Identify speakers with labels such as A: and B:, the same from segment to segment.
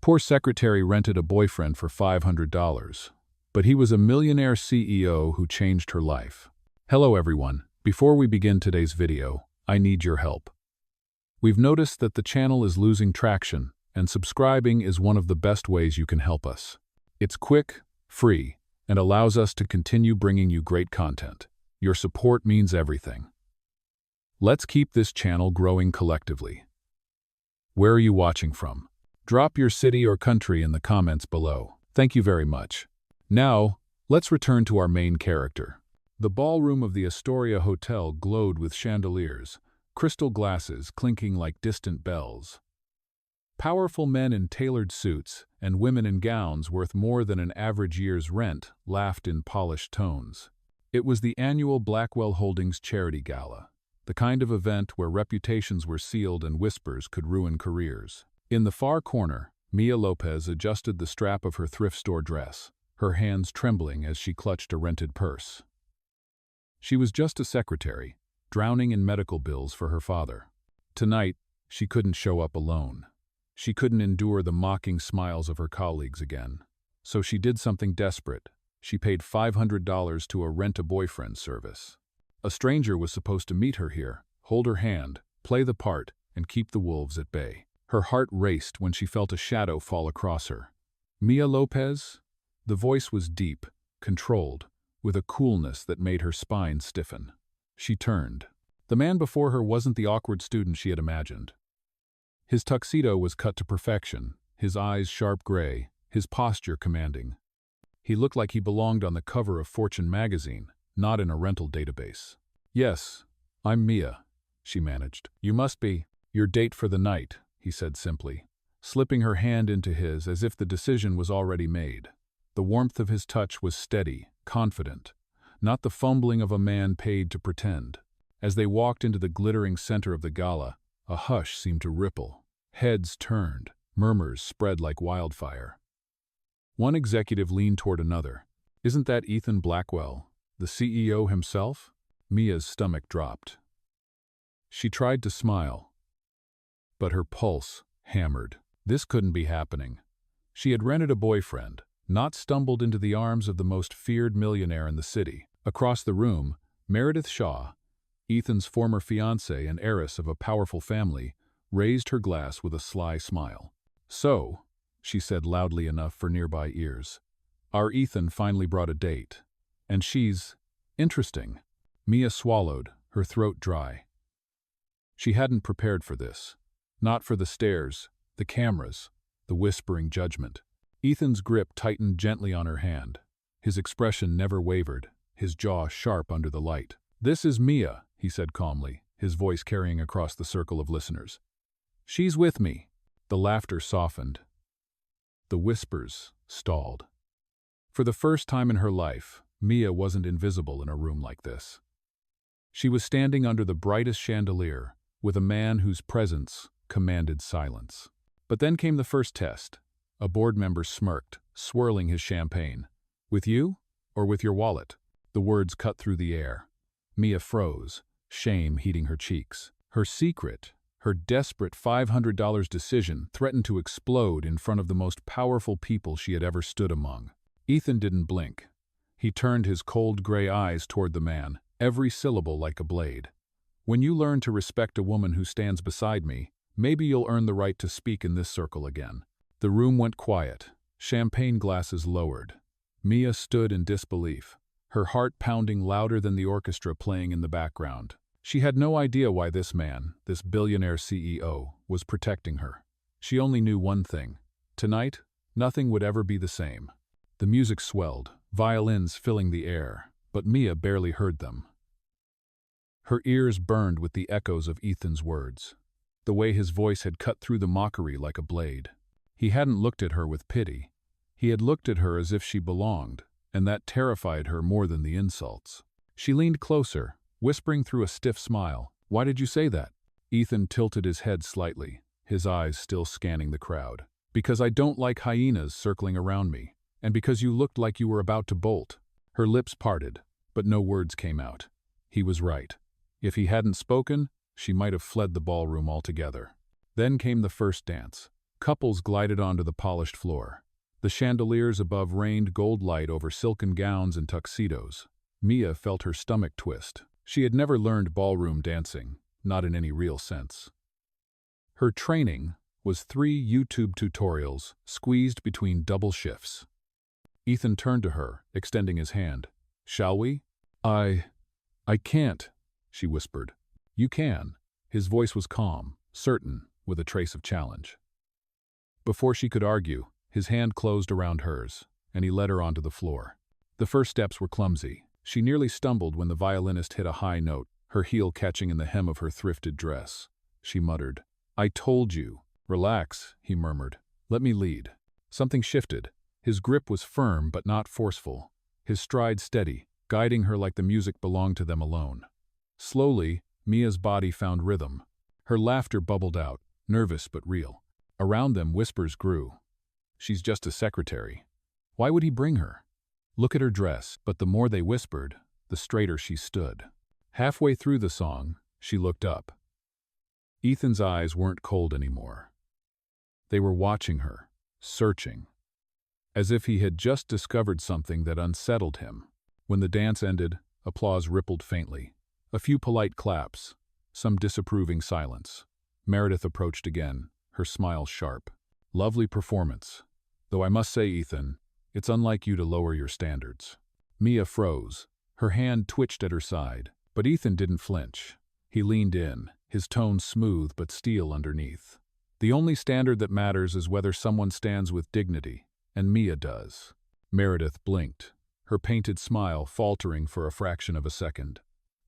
A: Poor secretary rented a boyfriend for $500, but he was a millionaire CEO who changed her life. Hello everyone, before we begin today's video, I need your help. We've noticed that the channel is losing traction, and subscribing is one of the best ways you can help us. It's quick, free, and allows us to continue bringing you great content. Your support means everything. Let's keep this channel growing collectively. Where are you watching from? Drop your city or country in the comments below. Thank you very much. Now, let's return to our main character. The ballroom of the Astoria Hotel glowed with chandeliers, crystal glasses clinking like distant bells. Powerful men in tailored suits and women in gowns worth more than an average year's rent laughed in polished tones. It was the annual Blackwell Holdings charity gala, the kind of event where reputations were sealed and whispers could ruin careers. In the far corner, Mia Lopez adjusted the strap of her thrift store dress, her hands trembling as she clutched a rented purse. She was just a secretary, drowning in medical bills for her father. Tonight, she couldn't show up alone. She couldn't endure the mocking smiles of her colleagues again. So she did something desperate. She paid $500 to a rent-a-boyfriend service. A stranger was supposed to meet her here, hold her hand, play the part, and keep the wolves at bay. Her heart raced when she felt a shadow fall across her. Mia Lopez? The voice was deep, controlled, with a coolness that made her spine stiffen. She turned. The man before her wasn't the awkward student she had imagined. His tuxedo was cut to perfection, his eyes sharp gray, his posture commanding. He looked like he belonged on the cover of Fortune magazine, not in a rental database. "Yes, I'm Mia," she managed. "You must be your date for the night," he said simply, slipping her hand into his as if the decision was already made. The warmth of his touch was steady, confident, not the fumbling of a man paid to pretend. As they walked into the glittering center of the gala, a hush seemed to ripple. Heads turned, murmurs spread like wildfire. One executive leaned toward another. "Isn't that Ethan Blackwell, the CEO himself?" Mia's stomach dropped. She tried to smile, but her pulse hammered. This couldn't be happening. She had rented a boyfriend, not stumbled into the arms of the most feared millionaire in the city. Across the room, Meredith Shaw, Ethan's former fiancée and heiress of a powerful family, raised her glass with a sly smile. "So," she said loudly enough for nearby ears, "our Ethan finally brought a date. And she's interesting." Mia swallowed, her throat dry. She hadn't prepared for this. Not for the stares, the cameras, the whispering judgment. Ethan's grip tightened gently on her hand. His expression never wavered, his jaw sharp under the light. "This is Mia," he said calmly, his voice carrying across the circle of listeners. "She's with me." The laughter softened. The whispers stalled. For the first time in her life, Mia wasn't invisible in a room like this. She was standing under the brightest chandelier, with a man whose presence commanded silence. But then came the first test. A board member smirked, swirling his champagne. "With you, or with your wallet?" The words cut through the air. Mia froze, shame heating her cheeks. Her secret, her desperate $500 decision threatened to explode in front of the most powerful people she had ever stood among. Ethan didn't blink. He turned his cold gray eyes toward the man, every syllable like a blade. "When you learn to respect a woman who stands beside me, maybe you'll earn the right to speak in this circle again." The room went quiet, champagne glasses lowered. Mia stood in disbelief, her heart pounding louder than the orchestra playing in the background. She had no idea why this man, this billionaire CEO, was protecting her. She only knew one thing. Tonight, nothing would ever be the same. The music swelled, violins filling the air, but Mia barely heard them. Her ears burned with the echoes of Ethan's words. The way his voice had cut through the mockery like a blade. He hadn't looked at her with pity. He had looked at her as if she belonged, and that terrified her more than the insults. She leaned closer, whispering through a stiff smile, "Why did you say that?" Ethan tilted his head slightly, his eyes still scanning the crowd. "Because I don't like hyenas circling around me, and because you looked like you were about to bolt." Her lips parted, but no words came out. He was right. If he hadn't spoken, she might have fled the ballroom altogether. Then came the first dance. Couples glided onto the polished floor. The chandeliers above rained gold light over silken gowns and tuxedos. Mia felt her stomach twist. She had never learned ballroom dancing, not in any real sense. Her training was 3 YouTube tutorials squeezed between double shifts. Ethan turned to her, extending his hand. "Shall we?" I can't," she whispered. "You can." His voice was calm, certain, with a trace of challenge. Before she could argue, his hand closed around hers, and he led her onto the floor. The first steps were clumsy. She nearly stumbled when the violinist hit a high note, her heel catching in the hem of her thrifted dress. She muttered, "I told you." "Relax," he murmured. "Let me lead." Something shifted. His grip was firm but not forceful, his stride steady, guiding her like the music belonged to them alone. Slowly, Mia's body found rhythm. Her laughter bubbled out, nervous but real. Around them, whispers grew. "She's just a secretary. Why would he bring her? Look at her dress." But the more they whispered, the straighter she stood. Halfway through the song, she looked up. Ethan's eyes weren't cold anymore. They were watching her, searching, as if he had just discovered something that unsettled him. When the dance ended, applause rippled faintly. A few polite claps, some disapproving silence. Meredith approached again, her smile sharp. "Lovely performance. Though I must say, Ethan, it's unlike you to lower your standards." Mia froze. Her hand twitched at her side, but Ethan didn't flinch. He leaned in, his tone smooth but steel underneath. "The only standard that matters is whether someone stands with dignity, and Mia does." Meredith blinked, her painted smile faltering for a fraction of a second.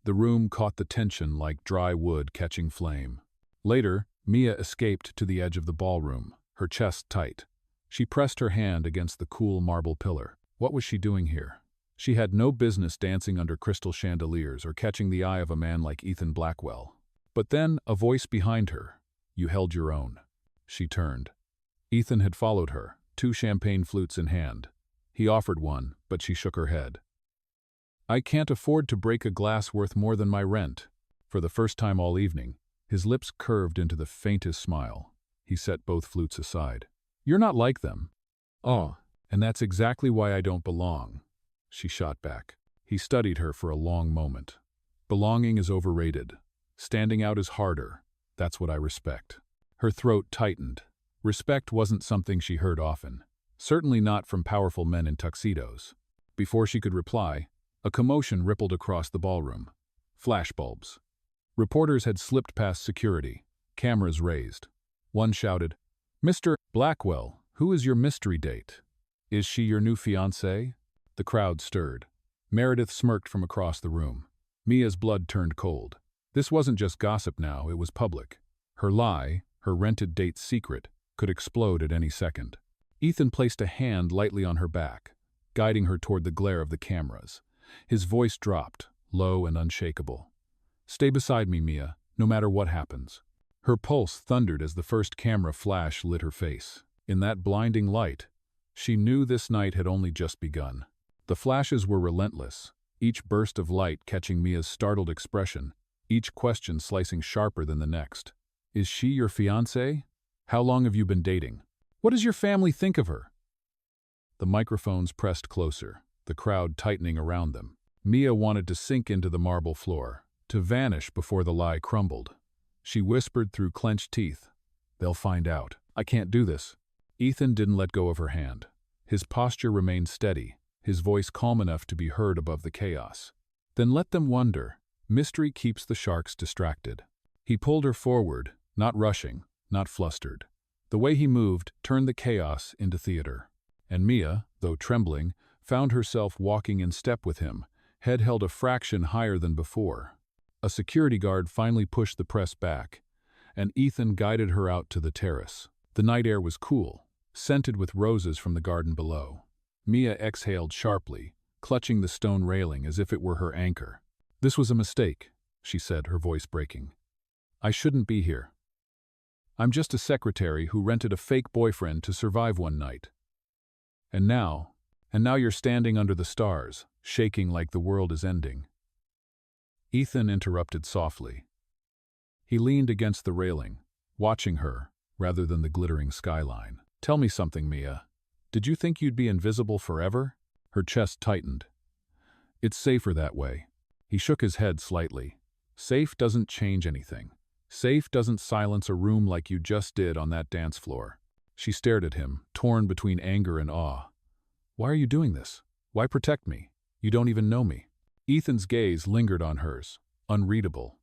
A: The room caught the tension like dry wood catching flame. Later, Mia escaped to the edge of the ballroom, her chest tight. She pressed her hand against the cool marble pillar. What was she doing here? She had no business dancing under crystal chandeliers or catching the eye of a man like Ethan Blackwell. But then, a voice behind her. "You held your own." She turned. Ethan had followed her, 2 champagne flutes in hand. He offered one, but she shook her head. "I can't afford to break a glass worth more than my rent." For the first time all evening, his lips curved into the faintest smile. He set both flutes aside. "You're not like them." "Oh, and that's exactly why I don't belong," she shot back. He studied her for a long moment. "Belonging is overrated. Standing out is harder. That's what I respect." Her throat tightened. Respect wasn't something she heard often. Certainly not from powerful men in tuxedos. Before she could reply, a commotion rippled across the ballroom. Flashbulbs. Reporters had slipped past security, cameras raised. One shouted, "Mr. Blackwell, who is your mystery date? Is she your new fiancée?" The crowd stirred. Meredith smirked from across the room. Mia's blood turned cold. This wasn't just gossip now, it was public. Her lie, her rented date's secret, could explode at any second. Ethan placed a hand lightly on her back, guiding her toward the glare of the cameras. His voice dropped, low and unshakable. "Stay beside me, Mia, no matter what happens." Her pulse thundered as the first camera flash lit her face. In that blinding light, she knew this night had only just begun. The flashes were relentless, each burst of light catching Mia's startled expression, each question slicing sharper than the next. "Is she your fiancée? How long have you been dating? What does your family think of her?" The microphones pressed closer, the crowd tightening around them. Mia wanted to sink into the marble floor, to vanish before the lie crumbled. She whispered through clenched teeth, "They'll find out. I can't do this." Ethan didn't let go of her hand. His posture remained steady, his voice calm enough to be heard above the chaos. "Then let them wonder. Mystery keeps the sharks distracted." He pulled her forward, not rushing, not flustered. The way he moved turned the chaos into theater. And Mia, though trembling, found herself walking in step with him, head held a fraction higher than before. A security guard finally pushed the press back, and Ethan guided her out to the terrace. The night air was cool, scented with roses from the garden below. Mia exhaled sharply, clutching the stone railing as if it were her anchor. "This was a mistake," she said, her voice breaking. "I shouldn't be here. I'm just a secretary who rented a fake boyfriend to survive one night. And now you're standing under the stars, shaking like the world is ending." Ethan interrupted softly. He leaned against the railing, watching her, rather than the glittering skyline. Tell me something, Mia. Did you think you'd be invisible forever? Her chest tightened. It's safer that way. He shook his head slightly. Safe doesn't change anything. Safe doesn't silence a room like you just did on that dance floor. She stared at him, torn between anger and awe. Why are you doing this? Why protect me? You don't even know me. Ethan's gaze lingered on hers, unreadable.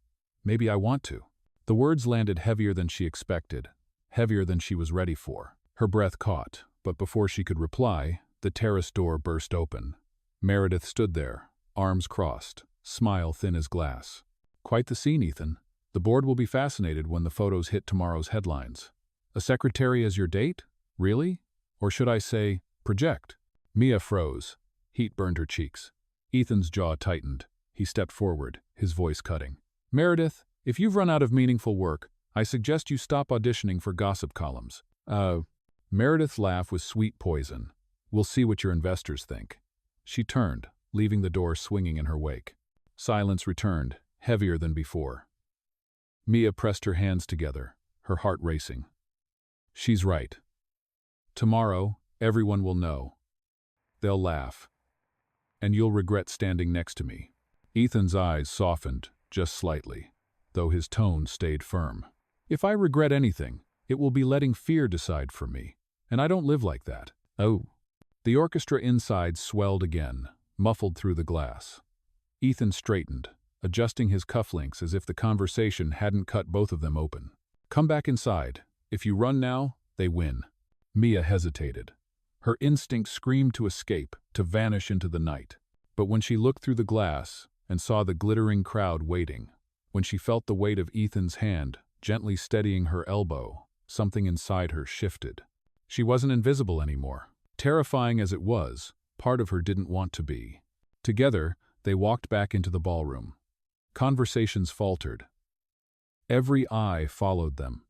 A: Maybe I want to. The words landed heavier than she expected, heavier than she was ready for. Her breath caught, but before she could reply, the terrace door burst open. Meredith stood there, arms crossed, smile thin as glass. Quite the scene, Ethan. The board will be fascinated when the photos hit tomorrow's headlines. A secretary as your date? Really? Or should I say, project? Mia froze. Heat burned her cheeks. Ethan's jaw tightened. He stepped forward, his voice cutting. Meredith, if you've run out of meaningful work, I suggest you stop auditioning for gossip columns. Meredith's laugh was sweet poison. We'll see what your investors think. She turned, leaving the door swinging in her wake. Silence returned, heavier than before. Mia pressed her hands together, her heart racing. She's right. Tomorrow, everyone will know. They'll laugh. And you'll regret standing next to me. Ethan's eyes softened, just slightly, though his tone stayed firm. If I regret anything, it will be letting fear decide for me, and I don't live like that. Oh. The orchestra inside swelled again, muffled through the glass. Ethan straightened, adjusting his cufflinks as if the conversation hadn't cut both of them open. Come back inside. If you run now, they win. Mia hesitated. Her instinct screamed to escape, to vanish into the night. But when she looked through the glass and saw the glittering crowd waiting, when she felt the weight of Ethan's hand gently steadying her elbow, something inside her shifted. She wasn't invisible anymore. Terrifying as it was, part of her didn't want to be. Together, they walked back into the ballroom. Conversations faltered. Every eye followed them.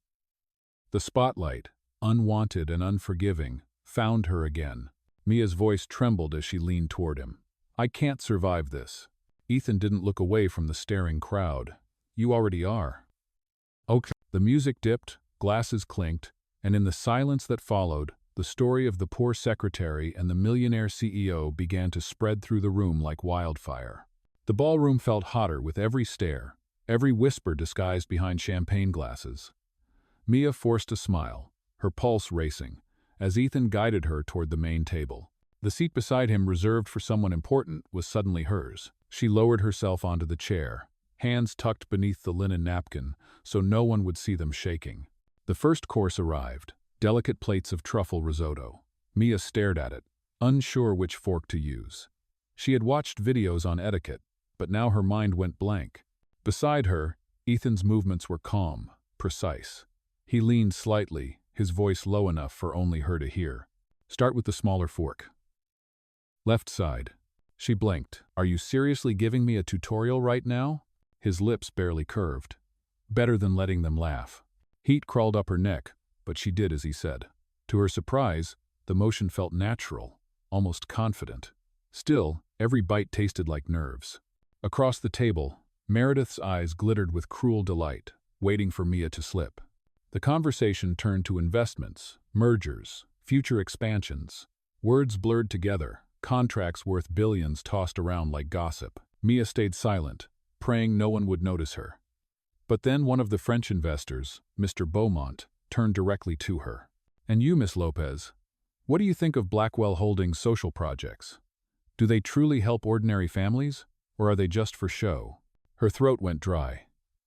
A: The spotlight, unwanted and unforgiving, found her again. Mia's voice trembled as she leaned toward him. I can't survive this. Ethan didn't look away from the staring crowd. You already are. Okay. The music dipped, glasses clinked, and in the silence that followed, the story of the poor secretary and the millionaire CEO began to spread through the room like wildfire. The ballroom felt hotter with every stare, every whisper disguised behind champagne glasses. Mia forced a smile, her pulse racing, as Ethan guided her toward the main table. The seat beside him, reserved for someone important, was suddenly hers. She lowered herself onto the chair, hands tucked beneath the linen napkin so no one would see them shaking. The first course arrived, delicate plates of truffle risotto. Mia stared at it, unsure which fork to use. She had watched videos on etiquette, but now her mind went blank. Beside her, Ethan's movements were calm, precise. He leaned slightly, his voice low enough for only her to hear. Start with the smaller fork. Left side. She blinked. Are you seriously giving me a tutorial right now? His lips barely curved. Better than letting them laugh. Heat crawled up her neck, but she did as he said. To her surprise, the motion felt natural, almost confident. Still, every bite tasted like nerves. Across the table, Meredith's eyes glittered with cruel delight, waiting for Mia to slip. The conversation turned to investments, mergers, future expansions. Words blurred together, contracts worth billions tossed around like gossip. Mia stayed silent, praying no one would notice her. But then one of the French investors, Mr. Beaumont, turned directly to her. And you, Miss Lopez, what do you think of Blackwell Holdings' social projects? Do they truly help ordinary families, or are they just for show? Her throat went dry.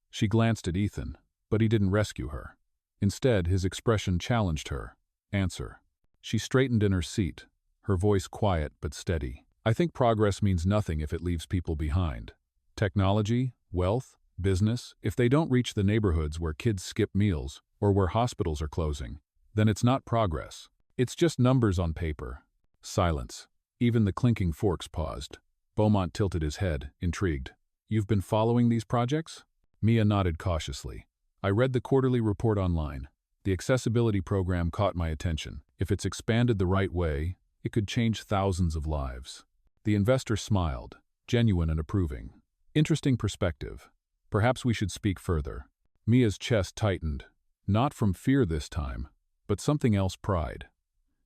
A: She glanced at Ethan, but he didn't rescue her. Instead, his expression challenged her. Answer. She straightened in her seat, her voice quiet but steady. I think progress means nothing if it leaves people behind. Technology, wealth, business, if they don't reach the neighborhoods where kids skip meals or where hospitals are closing, then it's not progress. It's just numbers on paper. Silence. Even the clinking forks paused. Beaumont tilted his head, intrigued. You've been following these projects? Mia nodded cautiously. I read the quarterly report online. The accessibility program caught my attention. If it's expanded the right way, it could change thousands of lives. The investor smiled, genuine and approving. Interesting perspective. Perhaps we should speak further. Mia's chest tightened. Not from fear this time, but something else, pride.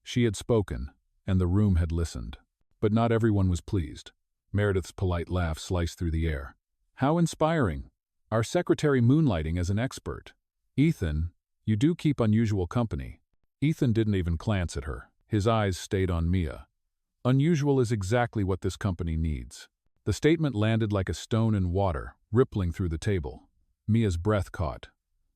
A: She had spoken, and the room had listened. But not everyone was pleased. Meredith's polite laugh sliced through the air. How inspiring! Our secretary moonlighting as an expert. Ethan, you do keep unusual company. Ethan didn't even glance at her. His eyes stayed on Mia. Unusual is exactly what this company needs. The statement landed like a stone in water, rippling through the table. Mia's breath caught.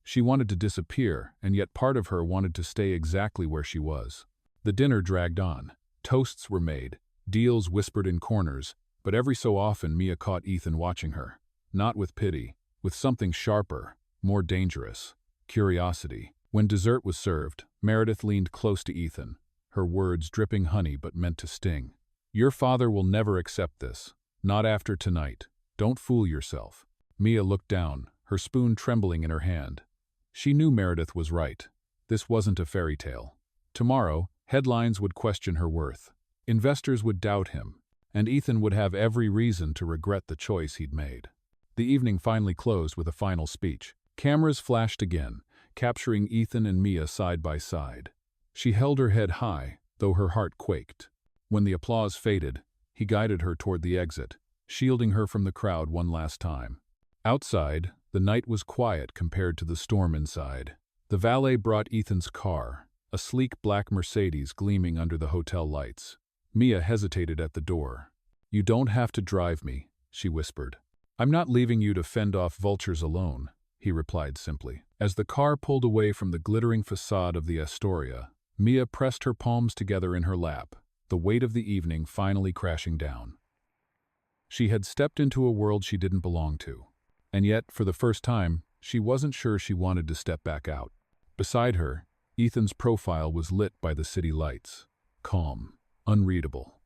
A: She wanted to disappear, and yet part of her wanted to stay exactly where she was. The dinner dragged on. Toasts were made, deals whispered in corners, but every so often Mia caught Ethan watching her. Not with pity, with something sharper, more dangerous. Curiosity. When dessert was served, Meredith leaned close to Ethan, her words dripping honey but meant to sting. Your father will never accept this. Not after tonight. Don't fool yourself. Mia looked down, her spoon trembling in her hand. She knew Meredith was right. This wasn't a fairy tale. Tomorrow, headlines would question her worth. Investors would doubt him, and Ethan would have every reason to regret the choice he'd made. The evening finally closed with a final speech. Cameras flashed again, capturing Ethan and Mia side by side. She held her head high, though her heart quaked. When the applause faded, he guided her toward the exit, shielding her from the crowd one last time. Outside, the night was quiet compared to the storm inside. The valet brought Ethan's car, a sleek black Mercedes gleaming under the hotel lights. Mia hesitated at the door. You don't have to drive me, she whispered. I'm not leaving you to fend off vultures alone, he replied simply. As the car pulled away from the glittering facade of the Astoria, Mia pressed her palms together in her lap, the weight of the evening finally crashing down. She had stepped into a world she didn't belong to, and yet, for the first time, she wasn't sure she wanted to step back out. Beside her, Ethan's profile was lit by the city lights, calm, unreadable.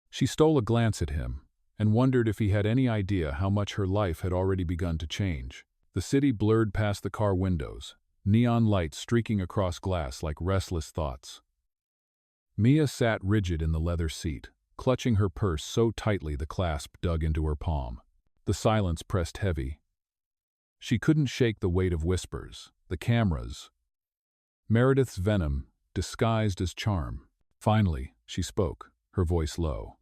A: She stole a glance at him and wondered if he had any idea how much her life had already begun to change. The city blurred past the car windows, neon lights streaking across glass like restless thoughts. Mia sat rigid in the leather seat, clutching her purse so tightly the clasp dug into her palm. The silence pressed heavy. She couldn't shake the weight of whispers, the cameras. Meredith's venom, disguised as charm. Finally, she spoke, her voice low.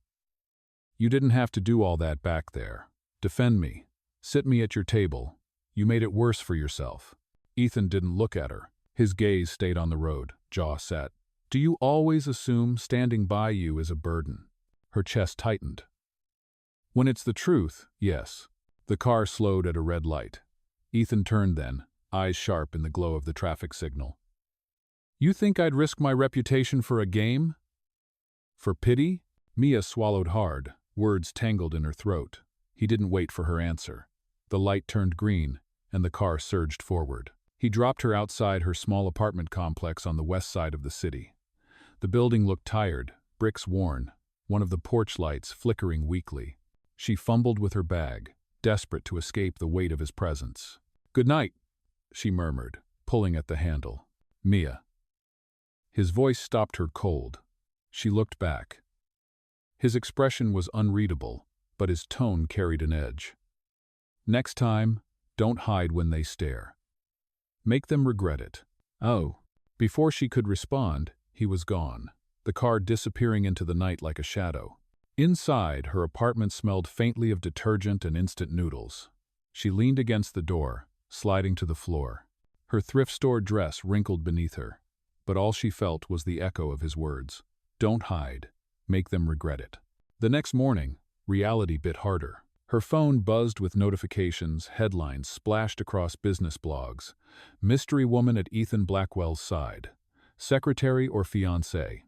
A: You didn't have to do all that back there. Defend me. Sit me at your table. You made it worse for yourself. Ethan didn't look at her. His gaze stayed on the road, jaw set. Do you always assume standing by you is a burden? Her chest tightened. When it's the truth, yes. The car slowed at a red light. Ethan turned then, eyes sharp in the glow of the traffic signal. You think I'd risk my reputation for a game? For pity? Mia swallowed hard, words tangled in her throat. He didn't wait for her answer. The light turned green, and the car surged forward. He dropped her outside her small apartment complex on the west side of the city. The building looked tired, bricks worn, one of the porch lights flickering weakly. She fumbled with her bag, desperate to escape the weight of his presence. Good night, she murmured, pulling at the handle. Mia. His voice stopped her cold. She looked back. His expression was unreadable, but his tone carried an edge. Next time, don't hide when they stare. Make them regret it. Oh. Before she could respond, he was gone, the car disappearing into the night like a shadow. Inside, her apartment smelled faintly of detergent and instant noodles. She leaned against the door, sliding to the floor. Her thrift store dress wrinkled beneath her, but all she felt was the echo of his words. Don't hide. Make them regret it. The next morning, reality bit harder. Her phone buzzed with notifications, headlines splashed across business blogs. Mystery woman at Ethan Blackwell's side. Secretary or fiancé?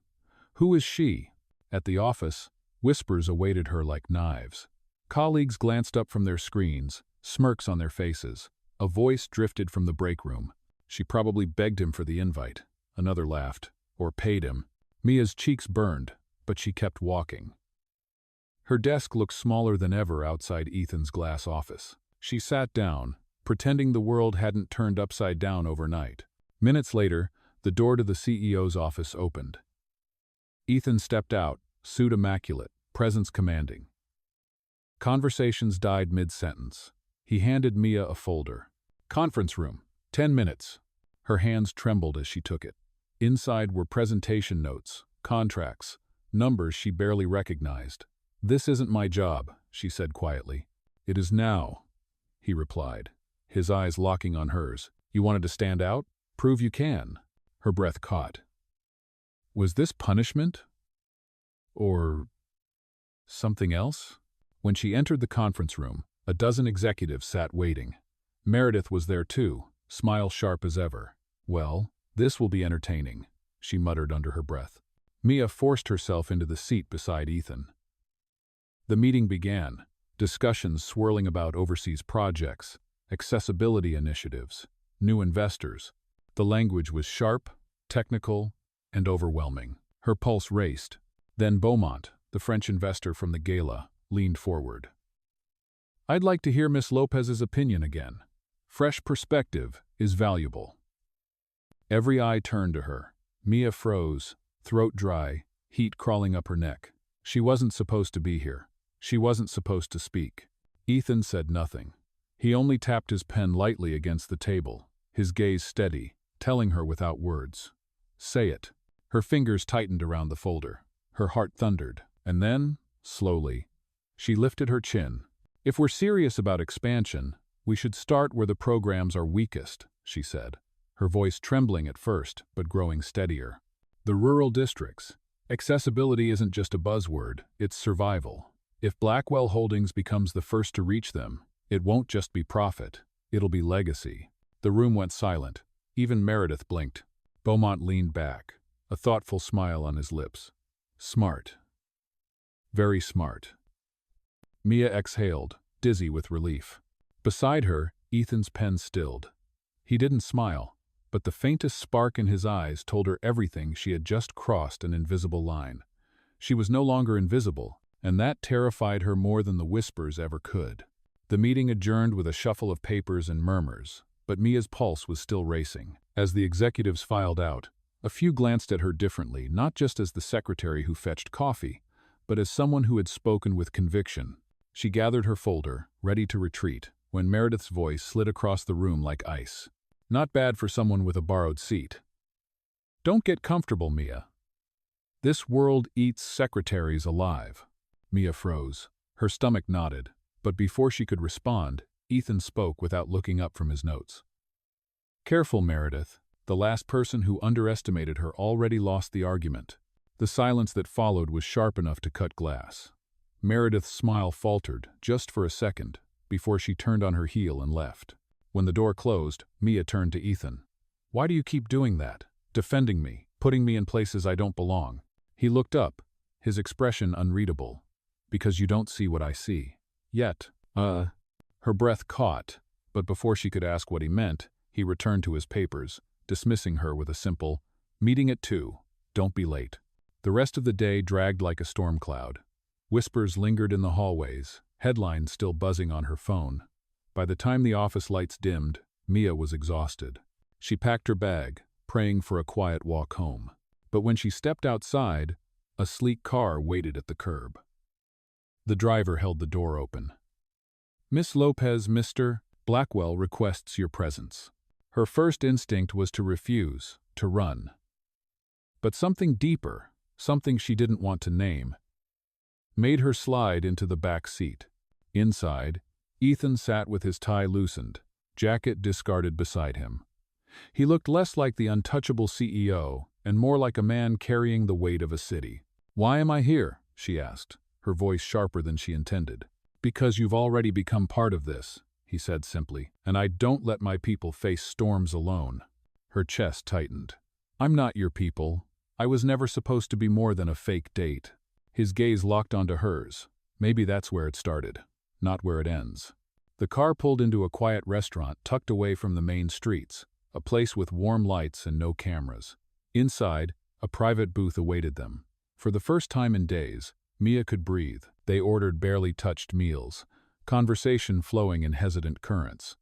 A: Who is she? At the office, whispers awaited her like knives. Colleagues glanced up from their screens, smirks on their faces. A voice drifted from the break room. She probably begged him for the invite. Another laughed, or paid him. Mia's cheeks burned, but she kept walking. Her desk looked smaller than ever outside Ethan's glass office. She sat down, pretending the world hadn't turned upside down overnight. Minutes later, the door to the CEO's office opened. Ethan stepped out, suit immaculate, presence commanding. Conversations died mid-sentence. He handed Mia a folder. Conference room, 10 minutes. Her hands trembled as she took it. Inside were presentation notes, contracts, numbers she barely recognized. "This isn't my job," she said quietly. "It is now," he replied, his eyes locking on hers. "You wanted to stand out? Prove you can." Her breath caught. Was this punishment? Or something else? When she entered the conference room, a dozen executives sat waiting. Meredith was there too, smile sharp as ever. "Well, this will be entertaining," she muttered under her breath. Mia forced herself into the seat beside Ethan. The meeting began, discussions swirling about overseas projects, accessibility initiatives, new investors. The language was sharp, technical, and overwhelming. Her pulse raced. Then Beaumont, the French investor from the gala, leaned forward. "I'd like to hear Miss Lopez's opinion again. Fresh perspective is valuable." Every eye turned to her. Mia froze, throat dry, heat crawling up her neck. She wasn't supposed to be here. She wasn't supposed to speak. Ethan said nothing. He only tapped his pen lightly against the table, his gaze steady, telling her without words. "Say it." Her fingers tightened around the folder. Her heart thundered. And then, slowly, she lifted her chin. "If we're serious about expansion, we should start where the programs are weakest," she said, her voice trembling at first, but growing steadier. "The rural districts. Accessibility isn't just a buzzword, it's survival. If Blackwell Holdings becomes the first to reach them, it won't just be profit, it'll be legacy." The room went silent. Even Meredith blinked. Beaumont leaned back, a thoughtful smile on his lips. "Smart. Very smart." Mia exhaled, dizzy with relief. Beside her, Ethan's pen stilled. He didn't smile, but the faintest spark in his eyes told her everything. She had just crossed an invisible line. She was no longer invisible, and that terrified her more than the whispers ever could. The meeting adjourned with a shuffle of papers and murmurs, but Mia's pulse was still racing. As the executives filed out, a few glanced at her differently, not just as the secretary who fetched coffee, but as someone who had spoken with conviction. She gathered her folder, ready to retreat, when Meredith's voice slid across the room like ice. "Not bad for someone with a borrowed seat. Don't get comfortable, Mia. This world eats secretaries alive." Mia froze. Her stomach knotted, but before she could respond, Ethan spoke without looking up from his notes. "Careful, Meredith. The last person who underestimated her already lost the argument." The silence that followed was sharp enough to cut glass. Meredith's smile faltered, just for a second, before she turned on her heel and left. When the door closed, Mia turned to Ethan. "Why do you keep doing that? Defending me, putting me in places I don't belong?" He looked up, his expression unreadable. "Because you don't see what I see. Yet." Her breath caught, but before she could ask what he meant, he returned to his papers, dismissing her with a simple, "Meeting at 2, don't be late." The rest of the day dragged like a storm cloud. Whispers lingered in the hallways, headlines still buzzing on her phone. By the time the office lights dimmed, Mia was exhausted. She packed her bag, praying for a quiet walk home. But when she stepped outside, a sleek car waited at the curb. The driver held the door open. "Miss Lopez, Mr. Blackwell requests your presence." Her first instinct was to refuse, to run. But something deeper, something she didn't want to name, made her slide into the back seat. Inside, Ethan sat with his tie loosened, jacket discarded beside him. He looked less like the untouchable CEO and more like a man carrying the weight of a city. "Why am I here?" she asked, her voice sharper than she intended. "Because you've already become part of this," he said simply, "and I don't let my people face storms alone." Her chest tightened. "I'm not your people. I was never supposed to be more than a fake date." His gaze locked onto hers. Maybe that's where it started, not where it ends. The car pulled into a quiet restaurant tucked away from the main streets, a place with warm lights and no cameras. Inside, a private booth awaited them. For the first time in days, Mia could breathe. They ordered barely touched meals, conversation flowing in hesitant currents.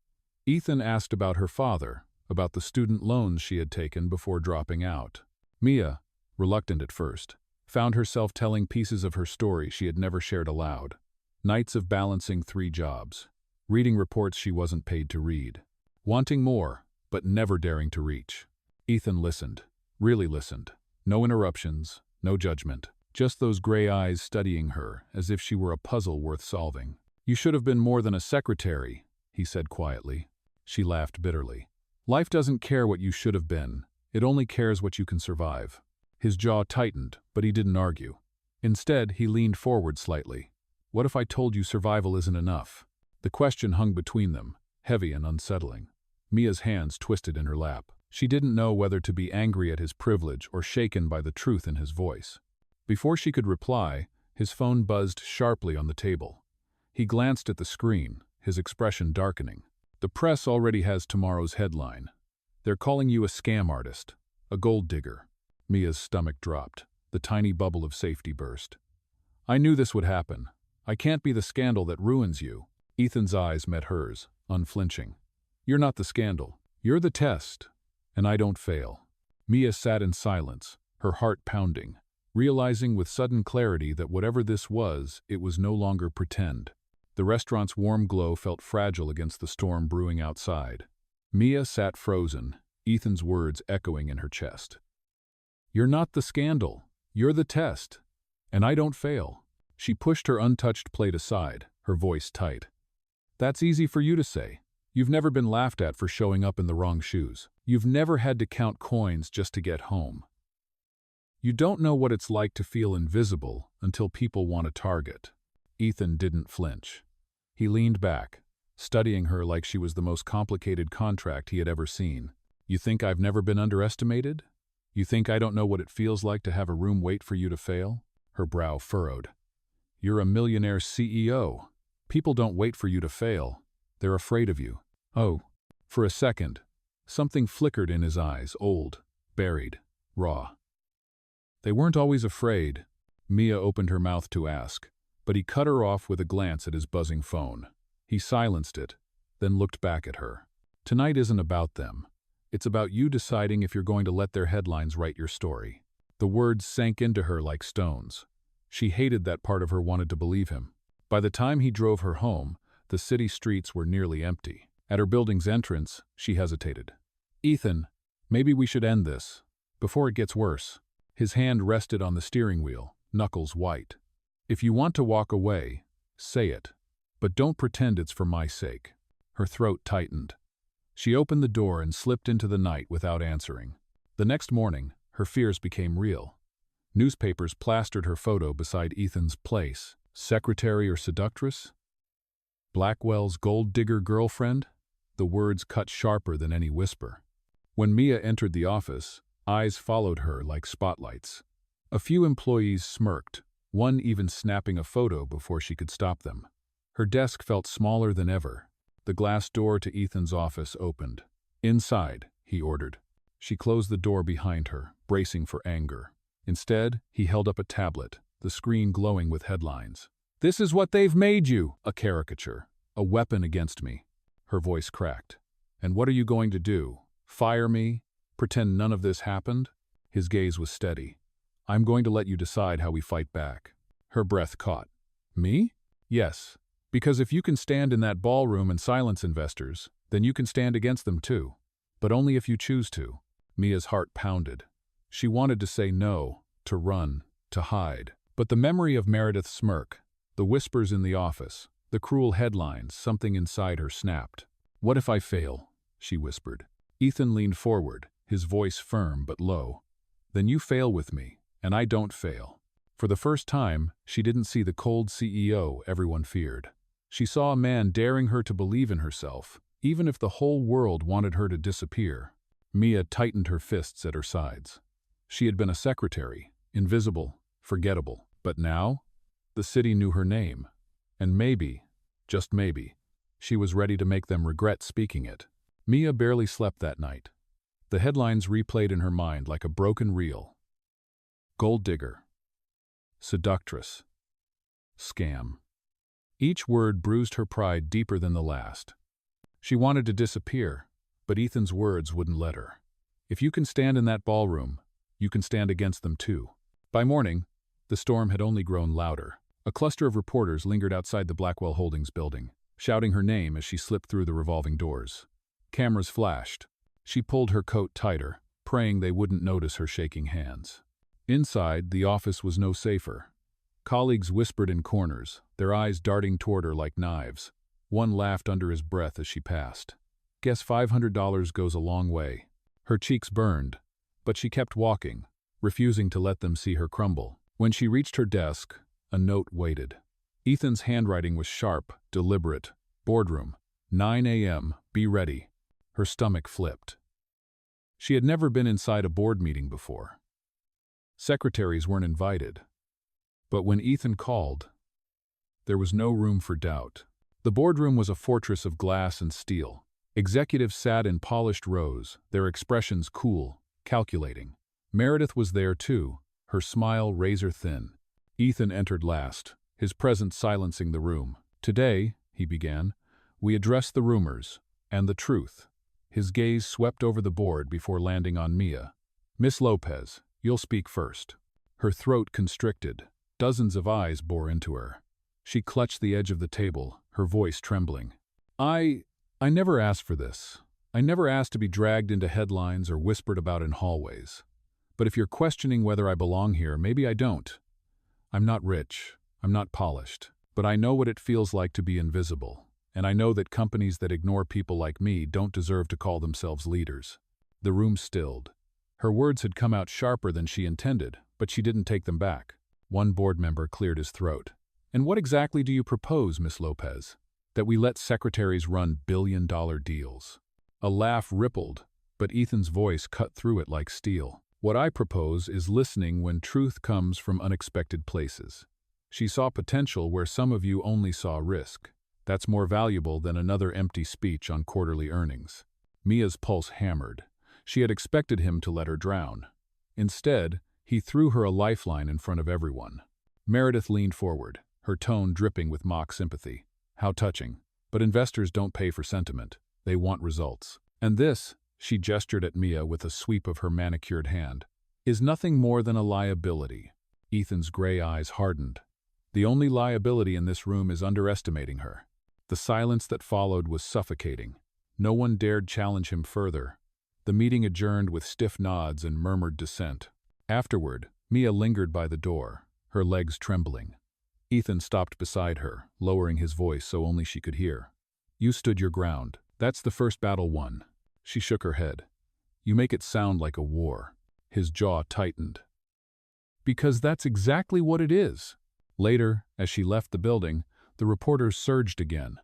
A: Ethan asked about her father, about the student loans she had taken before dropping out. Mia, reluctant at first, found herself telling pieces of her story she had never shared aloud. Nights of balancing 3 jobs. Reading reports she wasn't paid to read. Wanting more, but never daring to reach. Ethan listened, really listened. No interruptions, no judgment. Just those gray eyes studying her, as if she were a puzzle worth solving. "You should have been more than a secretary," he said quietly. She laughed bitterly. "Life doesn't care what you should have been. It only cares what you can survive." His jaw tightened, but he didn't argue. Instead, he leaned forward slightly. "What if I told you survival isn't enough?" The question hung between them, heavy and unsettling. Mia's hands twisted in her lap. She didn't know whether to be angry at his privilege or shaken by the truth in his voice. Before she could reply, his phone buzzed sharply on the table. He glanced at the screen, his expression darkening. "The press already has tomorrow's headline. They're calling you a scam artist, a gold digger." Mia's stomach dropped. The tiny bubble of safety burst. "I knew this would happen. I can't be the scandal that ruins you." Ethan's eyes met hers, unflinching. "You're not the scandal. You're the test. And I don't fail." Mia sat in silence, her heart pounding, realizing with sudden clarity that whatever this was, it was no longer pretend. The restaurant's warm glow felt fragile against the storm brewing outside. Mia sat frozen, Ethan's words echoing in her chest. "You're not the scandal. You're the test. And I don't fail." She pushed her untouched plate aside, her voice tight. "That's easy for you to say. You've never been laughed at for showing up in the wrong shoes. You've never had to count coins just to get home. You don't know what it's like to feel invisible until people want a target." Ethan didn't flinch. He leaned back, studying her like she was the most complicated contract he had ever seen. "You think I've never been underestimated? You think I don't know what it feels like to have a room wait for you to fail?" Her brow furrowed. "You're a millionaire CEO. People don't wait for you to fail. They're afraid of you." "Oh." For a second, something flickered in his eyes, old, buried, raw. "They weren't always afraid," Mia opened her mouth to ask, but he cut her off with a glance at his buzzing phone. He silenced it, then looked back at her. "Tonight isn't about them. It's about you deciding if you're going to let their headlines write your story." The words sank into her like stones. She hated that part of her wanted to believe him. By the time he drove her home, the city streets were nearly empty. At her building's entrance, she hesitated. "Ethan, maybe we should end this, before it gets worse." His hand rested on the steering wheel, knuckles white. "If you want to walk away, say it. But don't pretend it's for my sake." Her throat tightened. She opened the door and slipped into the night without answering. The next morning, her fears became real. Newspapers plastered her photo beside Ethan's place. Secretary or seductress? Blackwell's gold digger girlfriend? The words cut sharper than any whisper. When Mia entered the office, eyes followed her like spotlights. A few employees smirked, one even snapping a photo before she could stop them. Her desk felt smaller than ever. The glass door to Ethan's office opened. "Inside," he ordered. She closed the door behind her, bracing for anger. Instead, he held up a tablet, the screen glowing with headlines. "This is what they've made you!" A caricature. "A weapon against me." Her voice cracked. "And what are you going to do? Fire me? Pretend none of this happened?" His gaze was steady. "I'm going to let you decide how we fight back." Her breath caught. "Me?" "Yes. Because if you can stand in that ballroom and silence investors, then you can stand against them too. But only if you choose to." Mia's heart pounded. She wanted to say no, to run, to hide. But the memory of Meredith's smirk, the whispers in the office, the cruel headlines, something inside her snapped. "What if I fail?" she whispered. Ethan leaned forward, his voice firm but low. "Then you fail with me, and I don't fail." For the first time, she didn't see the cold CEO everyone feared. She saw a man daring her to believe in herself, even if the whole world wanted her to disappear. Mia tightened her fists at her sides. She had been a secretary, invisible, forgettable. But now, the city knew her name. And maybe, just maybe, she was ready to make them regret speaking it. Mia barely slept that night. The headlines replayed in her mind like a broken reel. Gold digger. Seductress. Scam. Each word bruised her pride deeper than the last. She wanted to disappear, but Ethan's words wouldn't let her. "If you can stand in that ballroom, you can stand against them too." By morning, the storm had only grown louder. A cluster of reporters lingered outside the Blackwell Holdings building, shouting her name as she slipped through the revolving doors. Cameras flashed. She pulled her coat tighter, praying they wouldn't notice her shaking hands. Inside, the office was no safer. Colleagues whispered in corners, their eyes darting toward her like knives. One laughed under his breath as she passed. "Guess $500 goes a long way." Her cheeks burned, but she kept walking, refusing to let them see her crumble. When she reached her desk, a note waited. Ethan's handwriting was sharp, deliberate. "Boardroom, 9 a.m., be ready." Her stomach flipped. She had never been inside a board meeting before. Secretaries weren't invited. But when Ethan called, there was no room for doubt. The boardroom was a fortress of glass and steel. Executives sat in polished rows, their expressions cool, calculating. Meredith was there too, her smile razor-thin. Ethan entered last, his presence silencing the room. "Today," he began, "we address the rumors and the truth." His gaze swept over the board before landing on Mia. "Miss Lopez, you'll speak first." Her throat constricted. Dozens of eyes bore into her. She clutched the edge of the table, her voice trembling. I never asked for this. I never asked to be dragged into headlines or whispered about in hallways. But if you're questioning whether I belong here, maybe I don't. I'm not rich. I'm not polished. But I know what it feels like to be invisible. And I know that companies that ignore people like me don't deserve to call themselves leaders." The room stilled. Her words had come out sharper than she intended, but she didn't take them back. One board member cleared his throat. "And what exactly do you propose, Miss Lopez? That we let secretaries run billion-dollar deals?" A laugh rippled, but Ethan's voice cut through it like steel. "What I propose is listening when truth comes from unexpected places. She saw potential where some of you only saw risk. That's more valuable than another empty speech on quarterly earnings." Mia's pulse hammered. She had expected him to let her drown. Instead, he threw her a lifeline in front of everyone. Meredith leaned forward, her tone dripping with mock sympathy. "How touching. But investors don't pay for sentiment. They want results. And this," she gestured at Mia with a sweep of her manicured hand, "is nothing more than a liability." Ethan's gray eyes hardened. The only liability in this room is underestimating her. The silence that followed was suffocating. No one dared challenge him further. The meeting adjourned with stiff nods and murmured dissent. Afterward, Mia lingered by the door, her legs trembling. Ethan stopped beside her, lowering his voice so only she could hear. "You stood your ground. That's the first battle won." She shook her head. "You make it sound like a war." His jaw tightened. "Because that's exactly what it is." Later, as she left the building, the reporters surged again.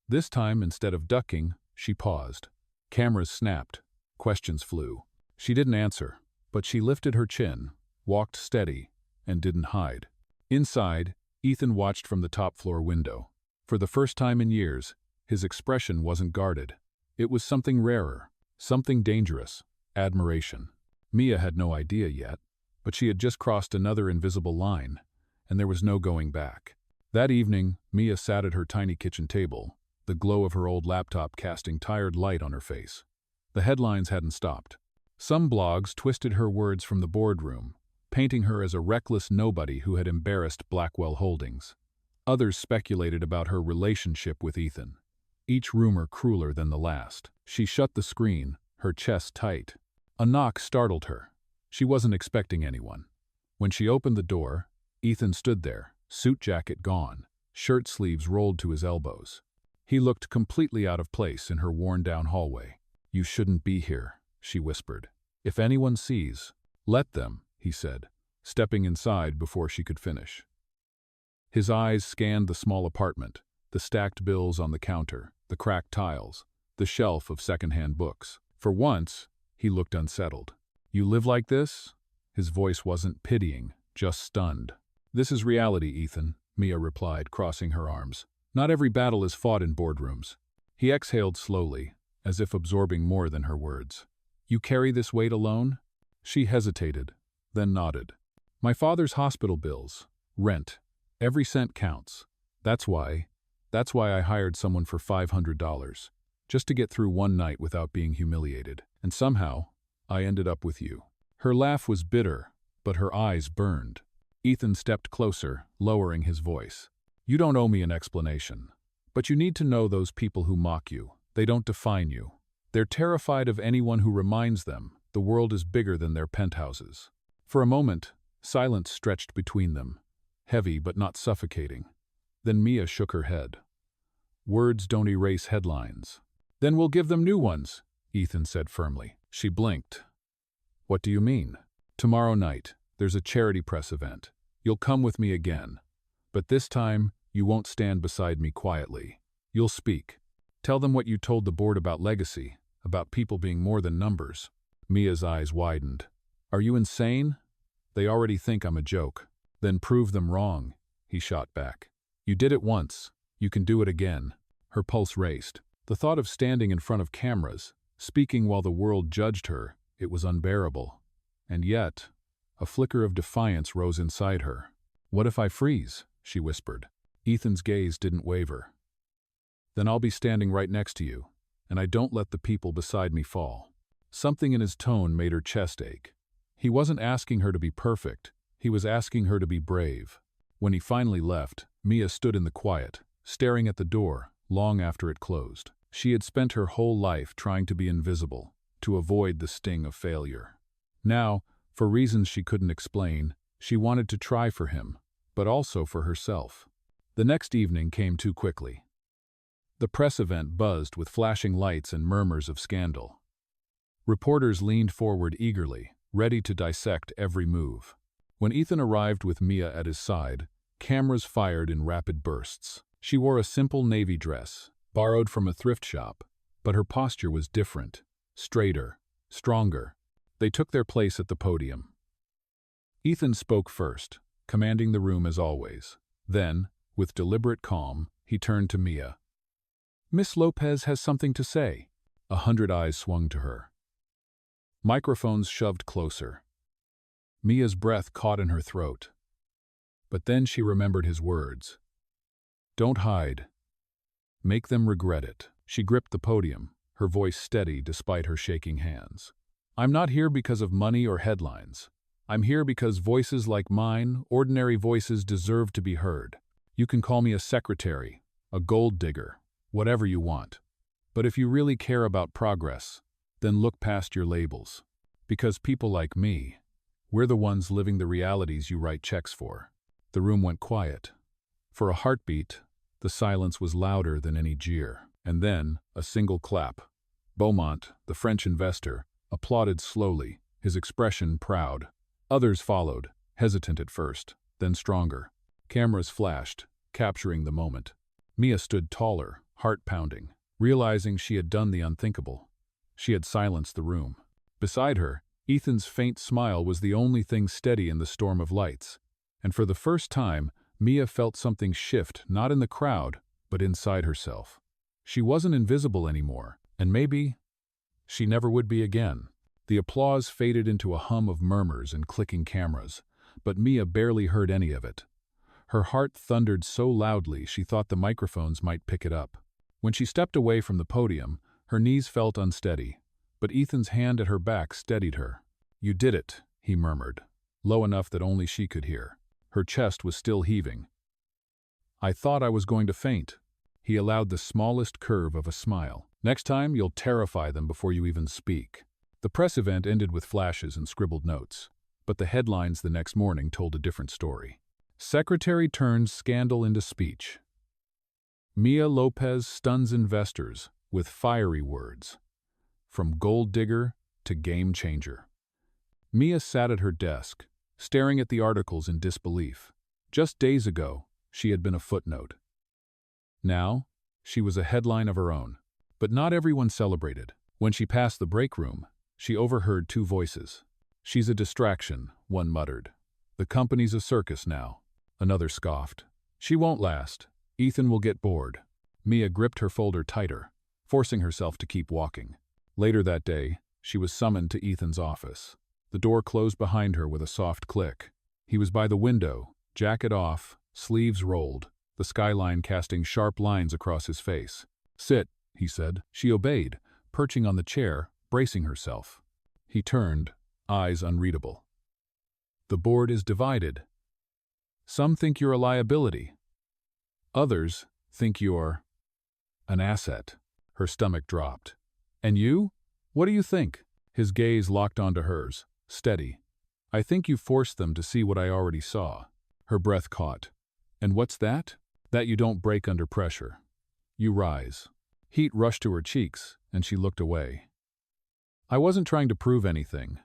A: This time, instead of ducking, she paused. Cameras snapped. Questions flew. She didn't answer, but she lifted her chin, walked steady, and didn't hide. Inside, Ethan watched from the top-floor window. For the first time in years, his expression wasn't guarded. It was something rarer, something dangerous, admiration. Mia had no idea yet, but she had just crossed another invisible line, and there was no going back. That evening, Mia sat at her tiny kitchen table, the glow of her old laptop casting tired light on her face. The headlines hadn't stopped. Some blogs twisted her words from the boardroom, painting her as a reckless nobody who had embarrassed Blackwell Holdings. Others speculated about her relationship with Ethan, each rumor crueler than the last. She shut the screen, her chest tight. A knock startled her. She wasn't expecting anyone. When she opened the door, Ethan stood there, suit jacket gone, shirt sleeves rolled to his elbows. He looked completely out of place in her worn-down hallway. "You shouldn't be here," she whispered. "If anyone sees, let them," he said, stepping inside before she could finish. His eyes scanned the small apartment, the stacked bills on the counter, the cracked tiles, the shelf of second-hand books. For once, he looked unsettled. "You live like this?" His voice wasn't pitying, just stunned. "This is reality, Ethan," Mia replied, crossing her arms. "Not every battle is fought in boardrooms." He exhaled slowly, as if absorbing more than her words. "You carry this weight alone?" She hesitated, then nodded. "My father's hospital bills, rent, every cent counts. That's why I hired someone for $500, just to get through one night without being humiliated. And somehow, I ended up with you." Her laugh was bitter, but her eyes burned. Ethan stepped closer, lowering his voice. "You don't owe me an explanation. But you need to know those people who mock you. They don't define you. They're terrified of anyone who reminds them the world is bigger than their penthouses. For a moment, silence stretched between them, heavy but not suffocating. Then Mia shook her head. Words don't erase headlines. Then we'll give them new ones, Ethan said firmly. She blinked. What do you mean? Tomorrow night, there's a charity press event. You'll come with me again. But this time, you won't stand beside me quietly. You'll speak. Tell them what you told the board about legacy, about people being more than numbers. Mia's eyes widened. Are you insane? They already think I'm a joke. Then prove them wrong, he shot back. You did it once. You can do it again. Her pulse raced. The thought of standing in front of cameras, speaking while the world judged her, it was unbearable. And yet, a flicker of defiance rose inside her. What if I freeze? She whispered. Ethan's gaze didn't waver. Then I'll be standing right next to you, and I don't let the people beside me fall. Something in his tone made her chest ache. He wasn't asking her to be perfect. He was asking her to be brave. When he finally left, Mia stood in the quiet, staring at the door, long after it closed. She had spent her whole life trying to be invisible, to avoid the sting of failure. Now, for reasons she couldn't explain, she wanted to try for him, but also for herself. The next evening came too quickly. The press event buzzed with flashing lights and murmurs of scandal. Reporters leaned forward eagerly, ready to dissect every move. When Ethan arrived with Mia at his side, cameras fired in rapid bursts. She wore a simple navy dress, borrowed from a thrift shop, but her posture was different, straighter, stronger. They took their place at the podium. Ethan spoke first, commanding the room as always. Then, with deliberate calm, he turned to Mia. Miss Lopez has something to say. 100 eyes swung to her. Microphones shoved closer. Mia's breath caught in her throat. But then she remembered his words. Don't hide. Make them regret it. She gripped the podium, her voice steady despite her shaking hands. I'm not here because of money or headlines. I'm here because voices like mine, ordinary voices, deserve to be heard. You can call me a secretary, a gold digger, whatever you want. But if you really care about progress, then look past your labels. Because people like me, we're the ones living the realities you write checks for. The room went quiet. For a heartbeat, the silence was louder than any jeer. And then, a single clap. Beaumont, the French investor, applauded slowly, his expression proud. Others followed, hesitant at first, then stronger. Cameras flashed, capturing the moment. Mia stood taller, heart pounding, realizing she had done the unthinkable. She had silenced the room. Beside her, Ethan's faint smile was the only thing steady in the storm of lights. And for the first time, Mia felt something shift, not in the crowd, but inside herself. She wasn't invisible anymore, and maybe she never would be again. The applause faded into a hum of murmurs and clicking cameras, but Mia barely heard any of it. Her heart thundered so loudly she thought the microphones might pick it up. When she stepped away from the podium, her knees felt unsteady, but Ethan's hand at her back steadied her. You did it, he murmured, low enough that only she could hear. Her chest was still heaving. I thought I was going to faint. He allowed the smallest curve of a smile. Next time, you'll terrify them before you even speak. The press event ended with flashes and scribbled notes, but the headlines the next morning told a different story. Secretary turns scandal into speech. Mia Lopez stuns investors with fiery words. From gold digger to game changer. Mia sat at her desk, staring at the articles in disbelief. Just days ago, she had been a footnote. Now, she was a headline of her own. But not everyone celebrated. When she passed the break room, she overheard two voices. She's a distraction, one muttered. The company's a circus now, another scoffed. She won't last. Ethan will get bored. Mia gripped her folder tighter, forcing herself to keep walking. Later that day, she was summoned to Ethan's office. The door closed behind her with a soft click. He was by the window, jacket off, sleeves rolled, the skyline casting sharp lines across his face. Sit, he said. She obeyed, perching on the chair, bracing herself. He turned, eyes unreadable. The board is divided. Some think you're a liability. Others think you're an asset. Her stomach dropped. And you? What do you think? His gaze locked onto hers, steady. I think you forced them to see what I already saw. Her breath caught. And what's that? That you don't break under pressure. You rise. Heat rushed to her cheeks, and she looked away. I wasn't trying to prove anything.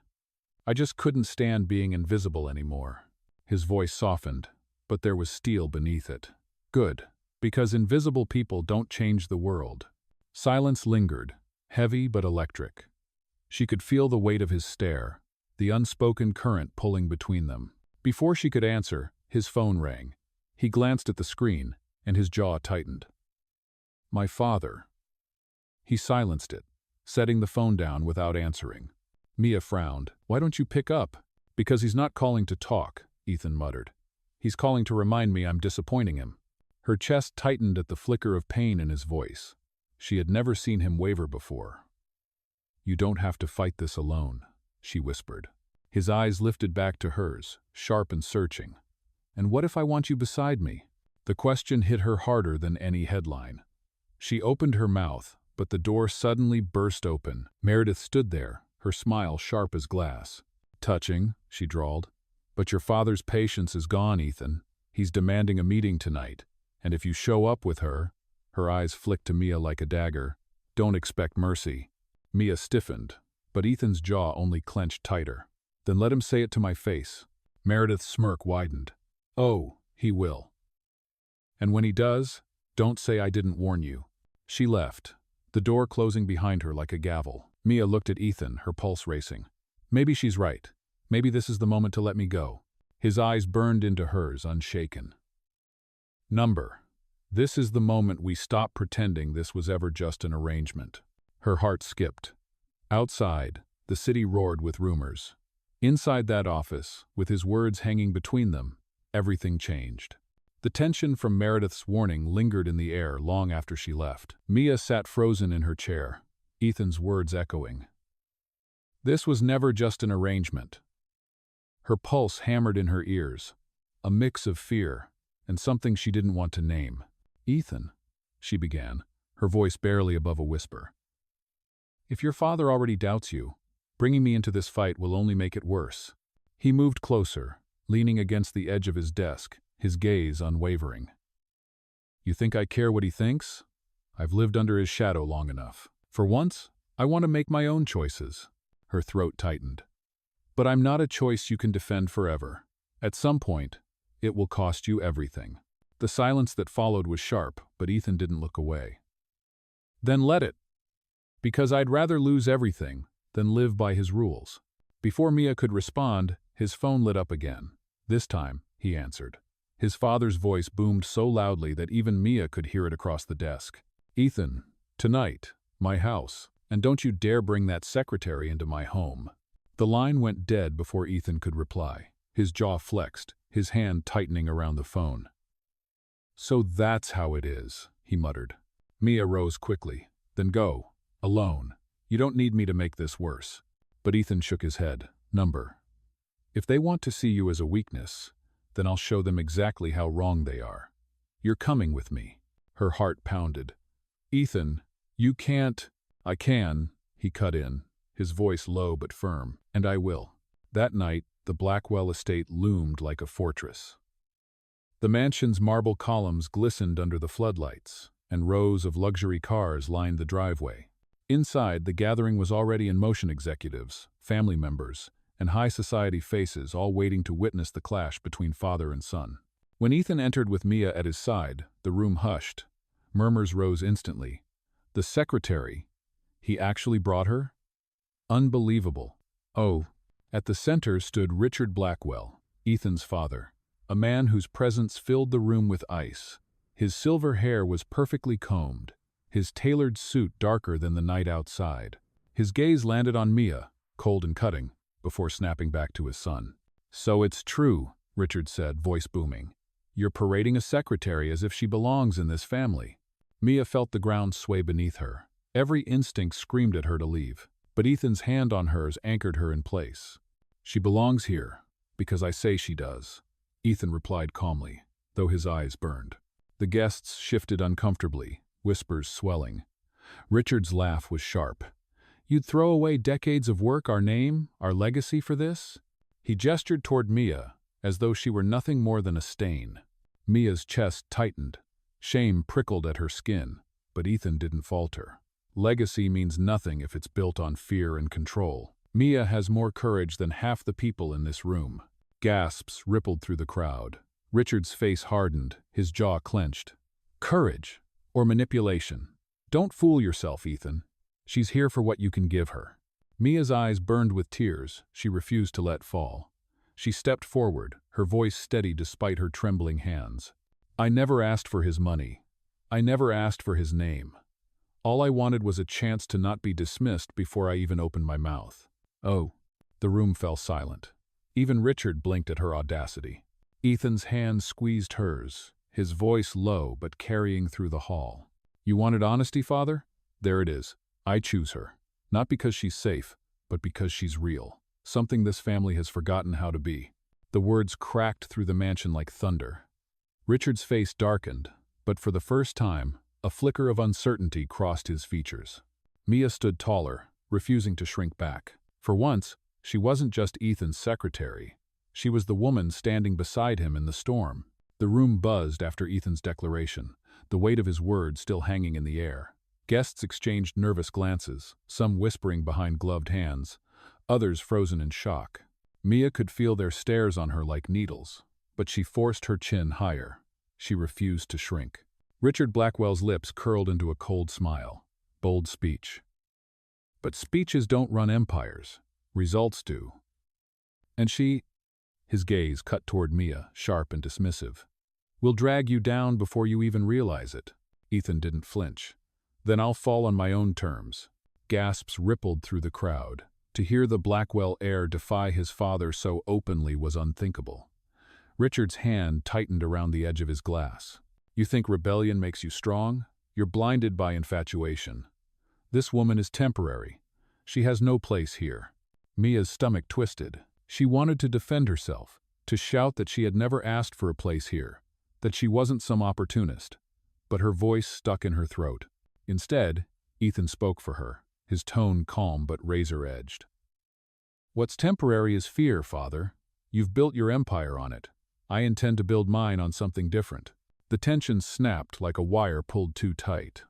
A: I just couldn't stand being invisible anymore. His voice softened, but there was steel beneath it. Good, because invisible people don't change the world. Silence lingered, heavy but electric. She could feel the weight of his stare, the unspoken current pulling between them. Before she could answer, his phone rang. He glanced at the screen, and his jaw tightened. My father. He silenced it, setting the phone down without answering. Mia frowned. Why don't you pick up? Because he's not calling to talk, Ethan muttered. He's calling to remind me I'm disappointing him. Her chest tightened at the flicker of pain in his voice. She had never seen him waver before. You don't have to fight this alone, she whispered. His eyes lifted back to hers, sharp and searching. And what if I want you beside me? The question hit her harder than any headline. She opened her mouth, but the door suddenly burst open. Meredith stood there, her smile sharp as glass. Touching, she drawled. But your father's patience is gone, Ethan. He's demanding a meeting tonight. And if you show up with her, her eyes flicked to Mia like a dagger, don't expect mercy. Mia stiffened, but Ethan's jaw only clenched tighter. Then let him say it to my face. Meredith's smirk widened. Oh, he will. And when he does, don't say I didn't warn you. She left, the door closing behind her like a gavel. Mia looked at Ethan, her pulse racing. Maybe she's right. Maybe this is the moment to let me go. His eyes burned into hers, unshaken. This is the moment we stop pretending this was ever just an arrangement. Her heart skipped. Outside, the city roared with rumors. Inside that office, with his words hanging between them, everything changed. The tension from Meredith's warning lingered in the air long after she left. Mia sat frozen in her chair, Ethan's words echoing. This was never just an arrangement. Her pulse hammered in her ears, a mix of fear and something she didn't want to name. Ethan, she began, her voice barely above a whisper. If your father already doubts you, bringing me into this fight will only make it worse. He moved closer, leaning against the edge of his desk, his gaze unwavering. You think I care what he thinks? I've lived under his shadow long enough. For once, I want to make my own choices. Her throat tightened. But I'm not a choice you can defend forever. At some point, it will cost you everything. The silence that followed was sharp, but Ethan didn't look away. Then let it. Because I'd rather lose everything than live by his rules. Before Mia could respond, his phone lit up again. This time, he answered. His father's voice boomed so loudly that even Mia could hear it across the desk. Ethan, tonight, my house, and don't you dare bring that secretary into my home. The line went dead before Ethan could reply. His jaw flexed, his hand tightening around the phone. So that's how it is, he muttered. Mia rose quickly. Then go. Alone. You don't need me to make this worse. But Ethan shook his head. If they want to see you as a weakness, then I'll show them exactly how wrong they are. You're coming with me. Her heart pounded. Ethan, you can't. I can, he cut in, his voice low but firm, and I will. That night, the Blackwell estate loomed like a fortress. The mansion's marble columns glistened under the floodlights, and rows of luxury cars lined the driveway. Inside, the gathering was already in motion. Executives, family members, and high society faces all waiting to witness the clash between father and son. When Ethan entered with Mia at his side, the room hushed. Murmurs rose instantly. The secretary. He actually brought her? Unbelievable. Oh, at the center stood Richard Blackwell, Ethan's father, a man whose presence filled the room with ice. His silver hair was perfectly combed, his tailored suit darker than the night outside. His gaze landed on Mia, cold and cutting, before snapping back to his son. So it's true, Richard said, voice booming. You're parading a secretary as if she belongs in this family. Mia felt the ground sway beneath her. Every instinct screamed at her to leave, but Ethan's hand on hers anchored her in place. She belongs here, because I say she does, Ethan replied calmly, though his eyes burned. The guests shifted uncomfortably, whispers swelling. Richard's laugh was sharp. You'd throw away decades of work, our name, our legacy for this? He gestured toward Mia, as though she were nothing more than a stain. Mia's chest tightened. Shame prickled at her skin, but Ethan didn't falter. Legacy means nothing if it's built on fear and control. Mia has more courage than half the people in this room. Gasps rippled through the crowd. Richard's face hardened, his jaw clenched. Courage or manipulation? Don't fool yourself, Ethan. She's here for what you can give her. Mia's eyes burned with tears she refused to let fall. She stepped forward, her voice steady despite her trembling hands. I never asked for his money. I never asked for his name. All I wanted was a chance to not be dismissed before I even opened my mouth. Oh. The room fell silent. Even Richard blinked at her audacity. Ethan's hand squeezed hers, his voice low but carrying through the hall. You wanted honesty, Father? There it is. I choose her. Not because she's safe, but because she's real. Something this family has forgotten how to be. The words cracked through the mansion like thunder. Richard's face darkened, but for the first time, a flicker of uncertainty crossed his features. Mia stood taller, refusing to shrink back. For once, she wasn't just Ethan's secretary. She was the woman standing beside him in the storm. The room buzzed after Ethan's declaration, the weight of his words still hanging in the air. Guests exchanged nervous glances, some whispering behind gloved hands, others frozen in shock. Mia could feel their stares on her like needles, but she forced her chin higher. She refused to shrink. Richard Blackwell's lips curled into a cold smile. Bold speech. But speeches don't run empires. Results do. And she... His gaze cut toward Mia, sharp and dismissive. We'll drag you down before you even realize it. Ethan didn't flinch. Then I'll fall on my own terms. Gasps rippled through the crowd. To hear the Blackwell heir defy his father so openly was unthinkable. Richard's hand tightened around the edge of his glass. You think rebellion makes you strong? You're blinded by infatuation. This woman is temporary. She has no place here. Mia's stomach twisted. She wanted to defend herself, to shout that she had never asked for a place here, that she wasn't some opportunist. But her voice stuck in her throat. Instead, Ethan spoke for her, his tone calm but razor-edged. What's temporary is fear, Father. You've built your empire on it. I intend to build mine on something different. The tension snapped like a wire pulled too tight.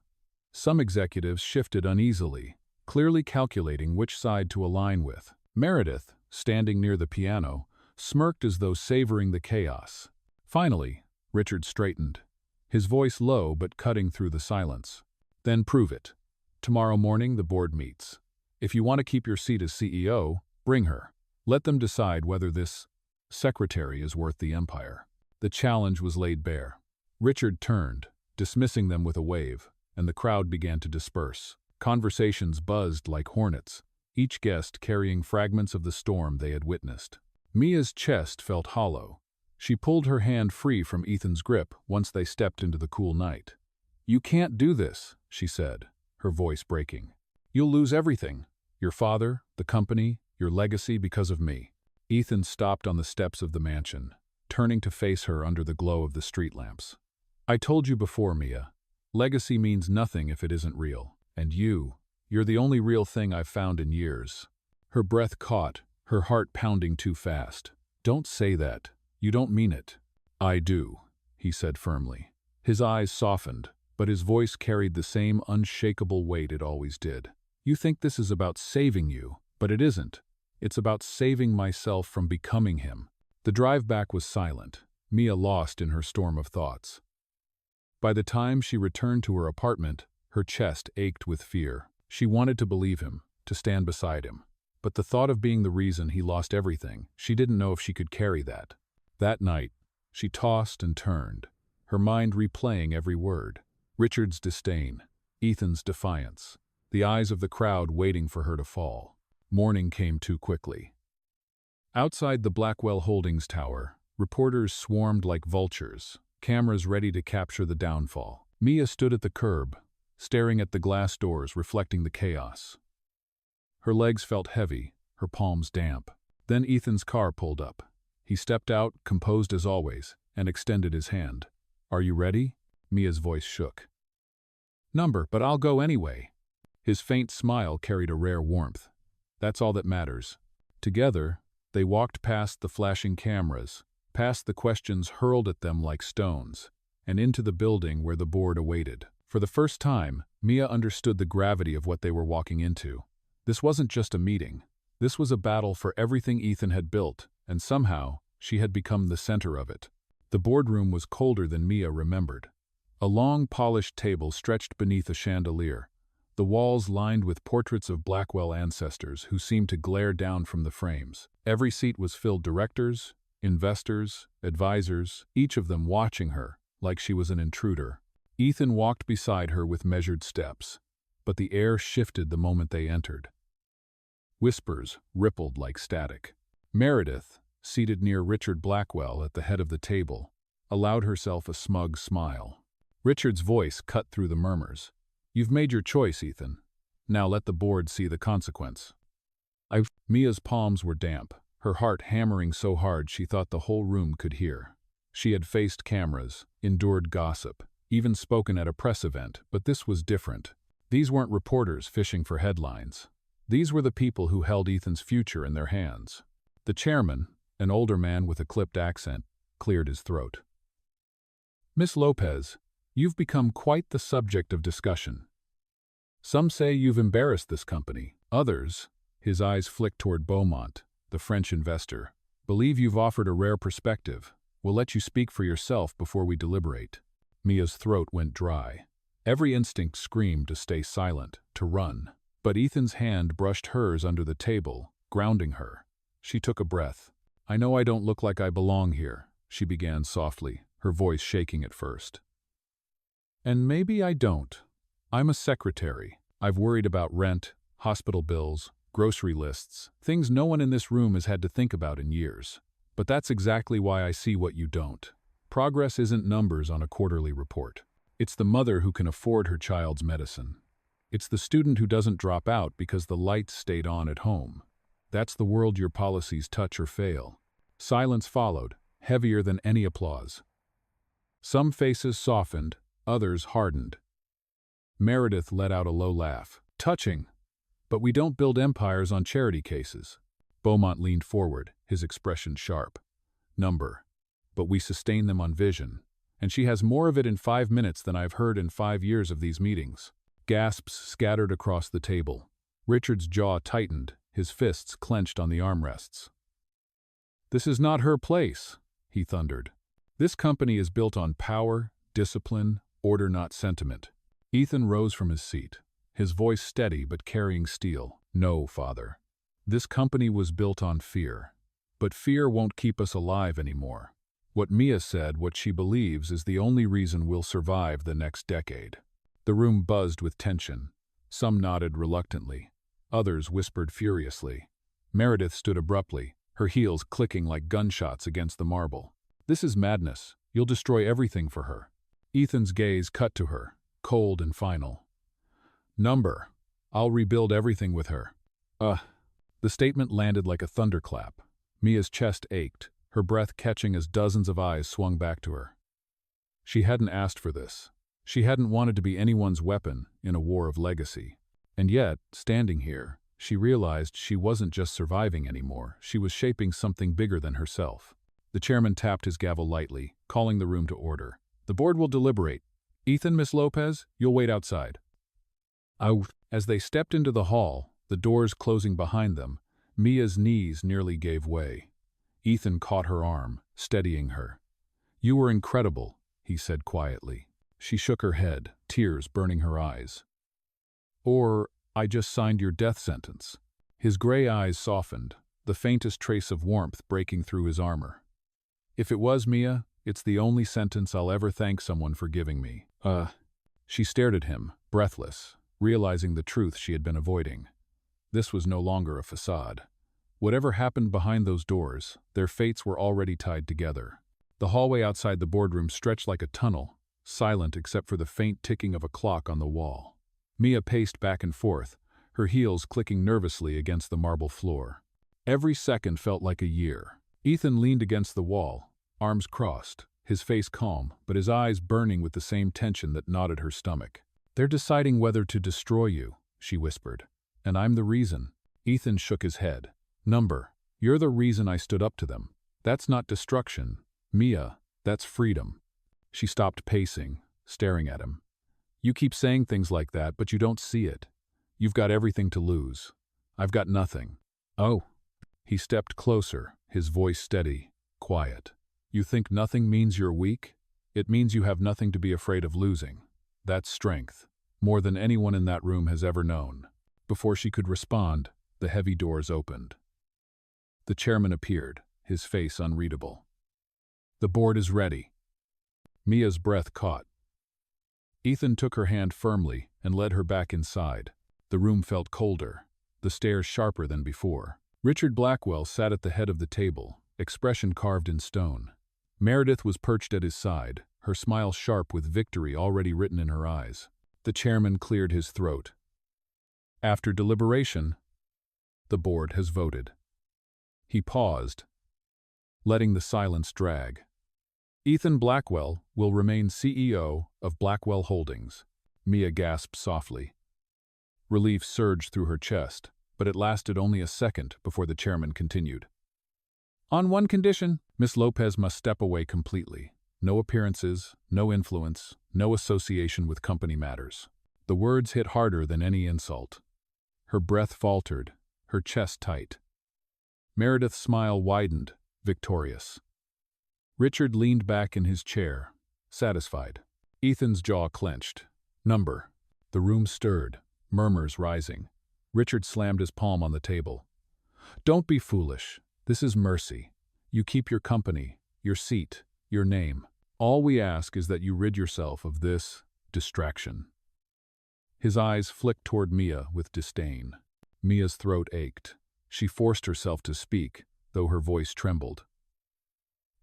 A: Some executives shifted uneasily, clearly calculating which side to align with. Meredith, standing near the piano, smirked as though savoring the chaos. Finally, Richard straightened, his voice low but cutting through the silence. Then prove it. Tomorrow morning the board meets. If you want to keep your seat as CEO, bring her. Let them decide whether this secretary is worth the empire. The challenge was laid bare. Richard turned, dismissing them with a wave, and the crowd began to disperse. Conversations buzzed like hornets, each guest carrying fragments of the storm they had witnessed. Mia's chest felt hollow. She pulled her hand free from Ethan's grip once they stepped into the cool night. You can't do this, she said, her voice breaking. You'll lose everything. Your father, the company, your legacy because of me. Ethan stopped on the steps of the mansion, turning to face her under the glow of the street lamps. I told you before, Mia. Legacy means nothing if it isn't real. And you're the only real thing I've found in years. Her breath caught, her heart pounding too fast. Don't say that. You don't mean it. I do, he said firmly. His eyes softened, but his voice carried the same unshakable weight it always did. You think this is about saving you, but it isn't. It's about saving myself from becoming him. The drive back was silent, Mia lost in her storm of thoughts. By the time she returned to her apartment, her chest ached with fear. She wanted to believe him, to stand beside him. But the thought of being the reason he lost everything, she didn't know if she could carry that. That night, she tossed and turned, her mind replaying every word. Richard's disdain, Ethan's defiance, the eyes of the crowd waiting for her to fall. Morning came too quickly. Outside the Blackwell Holdings tower, reporters swarmed like vultures, cameras ready to capture the downfall. Mia stood at the curb, staring at the glass doors reflecting the chaos. Her legs felt heavy, her palms damp. Then Ethan's car pulled up. He stepped out, composed as always, and extended his hand. Are you ready? Mia's voice shook. Number, but I'll go anyway. His faint smile carried a rare warmth. That's all that matters. Together, they walked past the flashing cameras, past the questions hurled at them like stones, and into the building where the board awaited. For the first time, Mia understood the gravity of what they were walking into. This wasn't just a meeting. This was a battle for everything Ethan had built, and somehow, she had become the center of it. The boardroom was colder than Mia remembered. A long, polished table stretched beneath a chandelier, the walls lined with portraits of Blackwell ancestors who seemed to glare down from the frames. Every seat was filled directors, investors, advisors, each of them watching her, like she was an intruder. Ethan walked beside her with measured steps, but the air shifted the moment they entered. Whispers rippled like static. Meredith, seated near Richard Blackwell at the head of the table, allowed herself a smug smile. Richard's voice cut through the murmurs. "You've made your choice, Ethan. Now let the board see the consequence." Mia's palms were damp, her heart hammering so hard she thought the whole room could hear. She had faced cameras, endured gossip, even spoken at a press event, but this was different. These weren't reporters fishing for headlines. These were the people who held Ethan's future in their hands. The chairman, an older man with a clipped accent, cleared his throat. "Miss Lopez, you've become quite the subject of discussion. Some say you've embarrassed this company. Others," his eyes flicked toward Beaumont, the French investor, "believe you've offered a rare perspective. We'll let you speak for yourself before we deliberate." Mia's throat went dry. Every instinct screamed to stay silent, to run. But Ethan's hand brushed hers under the table, grounding her. She took a breath. "I know I don't look like I belong here," she began softly, her voice shaking at first. "And maybe I don't. I'm a secretary. I've worried about rent, hospital bills, grocery lists, things no one in this room has had to think about in years. But that's exactly why I see what you don't. Progress isn't numbers on a quarterly report. It's the mother who can afford her child's medicine. It's the student who doesn't drop out because the lights stayed on at home. That's the world your policies touch or fail." Silence followed, heavier than any applause. Some faces softened, others hardened. Meredith let out a low laugh. "Touching. But we don't build empires on charity cases." Beaumont leaned forward, his expression sharp. "Number. But we sustain them on vision. And she has more of it in 5 minutes than I've heard in 5 years of these meetings." Gasps scattered across the table. Richard's jaw tightened, his fists clenched on the armrests. "This is not her place," he thundered. "This company is built on power, discipline, order, not sentiment." Ethan rose from his seat, his voice steady but carrying steel. "No, Father. This company was built on fear. But fear won't keep us alive anymore. What Mia said, what she believes, is the only reason we'll survive the next decade." The room buzzed with tension. Some nodded reluctantly. Others whispered furiously. Meredith stood abruptly, her heels clicking like gunshots against the marble. "This is madness. You'll destroy everything for her." Ethan's gaze cut to her, cold and final. "Number. I'll rebuild everything with her." The statement landed like a thunderclap. Mia's chest ached, her breath catching as dozens of eyes swung back to her. She hadn't asked for this. She hadn't wanted to be anyone's weapon in a war of legacy. And yet, standing here, she realized she wasn't just surviving anymore, she was shaping something bigger than herself. The chairman tapped his gavel lightly, calling the room to order. "The board will deliberate. Ethan, Miss Lopez, you'll wait outside." As they stepped into the hall, the doors closing behind them, Mia's knees nearly gave way. Ethan caught her arm, steadying her. "You were incredible," he said quietly. She shook her head, tears burning her eyes. "Or, I just signed your death sentence." His gray eyes softened, the faintest trace of warmth breaking through his armor. "If it was, Mia, it's the only sentence I'll ever thank someone for giving me." She stared at him, breathless, realizing the truth she had been avoiding. This was no longer a facade. Whatever happened behind those doors, their fates were already tied together. The hallway outside the boardroom stretched like a tunnel, silent except for the faint ticking of a clock on the wall. Mia paced back and forth, her heels clicking nervously against the marble floor. Every second felt like a year. Ethan leaned against the wall, arms crossed, his face calm, but his eyes burning with the same tension that knotted her stomach. "They're deciding whether to destroy you," she whispered. And I'm the reason. Ethan shook his head. Number, you're the reason I stood up to them. That's not destruction. Mia, that's freedom. She stopped pacing, staring at him. You keep saying things like that, but you don't see it. You've got everything to lose. I've got nothing. Oh. He stepped closer, his voice steady, quiet. You think nothing means you're weak? It means you have nothing to be afraid of losing. That's strength, more than anyone in that room has ever known. Before she could respond, the heavy doors opened. The chairman appeared, his face unreadable. The board is ready. Mia's breath caught. Ethan took her hand firmly and led her back inside. The room felt colder, the stares sharper than before. Richard Blackwell sat at the head of the table, expression carved in stone. Meredith was perched at his side, her smile sharp with victory already written in her eyes. The chairman cleared his throat. After deliberation, the board has voted. He paused, letting the silence drag. Ethan Blackwell will remain CEO of Blackwell Holdings. Mia gasped softly. Relief surged through her chest, but it lasted only a second before the chairman continued. On one condition, Miss Lopez must step away completely. No appearances, no influence, no association with company matters. The words hit harder than any insult. Her breath faltered, her chest tight. Meredith's smile widened, victorious. Richard leaned back in his chair, satisfied. Ethan's jaw clenched. Number. The room stirred, murmurs rising. Richard slammed his palm on the table. Don't be foolish. This is mercy. You keep your company, your seat, your name. All we ask is that you rid yourself of this distraction. His eyes flicked toward Mia with disdain. Mia's throat ached. She forced herself to speak, though her voice trembled.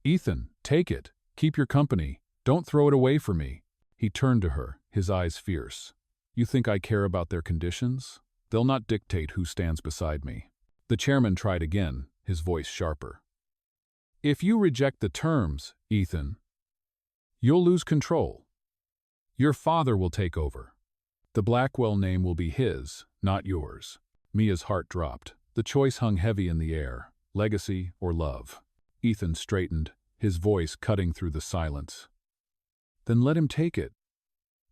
A: Ethan, take it. Keep your company. Don't throw it away for me. He turned to her, his eyes fierce. You think I care about their conditions? They'll not dictate who stands beside me. The chairman tried again, his voice sharper. If you reject the terms, Ethan, you'll lose control. Your father will take over. The Blackwell name will be his, not yours. Mia's heart dropped. The choice hung heavy in the air, legacy or love. Ethan straightened, his voice cutting through the silence. Then let him take it.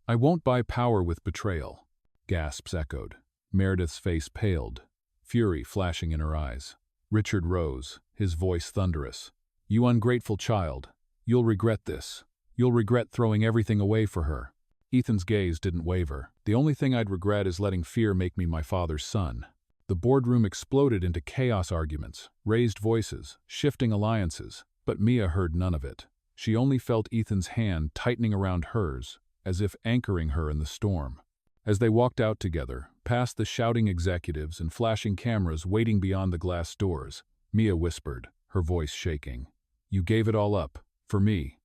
A: I won't buy power with betrayal. Gasps echoed. Meredith's face paled, fury flashing in her eyes. Richard rose, his voice thunderous. You ungrateful child. You'll regret this. You'll regret throwing everything away for her. Ethan's gaze didn't waver. The only thing I'd regret is letting fear make me my father's son. The boardroom exploded into chaos arguments, raised voices, shifting alliances, but Mia heard none of it. She only felt Ethan's hand tightening around hers, as if anchoring her in the storm. As they walked out together, past the shouting executives and flashing cameras waiting beyond the glass doors, Mia whispered, her voice shaking. You gave it all up. For me.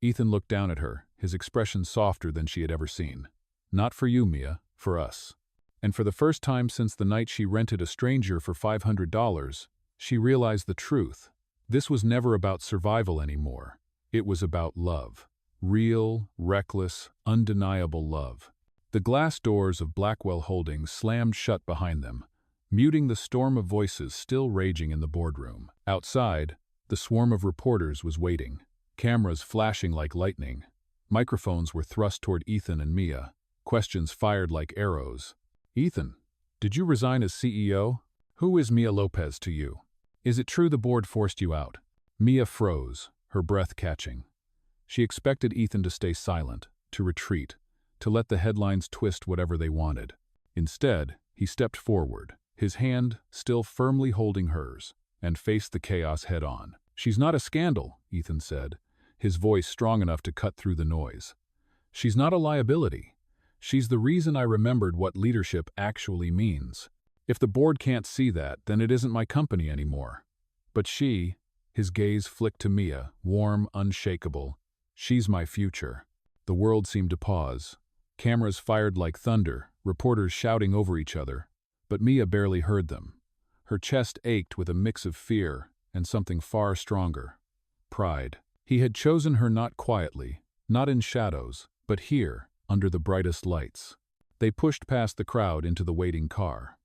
A: Ethan looked down at her, his expression softer than she had ever seen. Not for you, Mia, for us. And for the first time since the night she rented a stranger for $500, she realized the truth. This was never about survival anymore. It was about love. Real, reckless, undeniable love. The glass doors of Blackwell Holdings slammed shut behind them, muting the storm of voices still raging in the boardroom. Outside, the swarm of reporters was waiting, cameras flashing like lightning. Microphones were thrust toward Ethan and Mia, questions fired like arrows. Ethan, did you resign as CEO? Who is Mia Lopez to you? Is it true the board forced you out? Mia froze, her breath catching. She expected Ethan to stay silent, to retreat, to let the headlines twist whatever they wanted. Instead, he stepped forward, his hand still firmly holding hers, and faced the chaos head-on. She's not a scandal, Ethan said, his voice strong enough to cut through the noise. She's not a liability. She's the reason I remembered what leadership actually means. If the board can't see that, then it isn't my company anymore. But she, his gaze flicked to Mia, warm, unshakable. She's my future. The world seemed to pause. Cameras fired like thunder, reporters shouting over each other. But Mia barely heard them. Her chest ached with a mix of fear and something far stronger. Pride. He had chosen her not quietly, not in shadows, but here, under the brightest lights. They pushed past the crowd into the waiting car.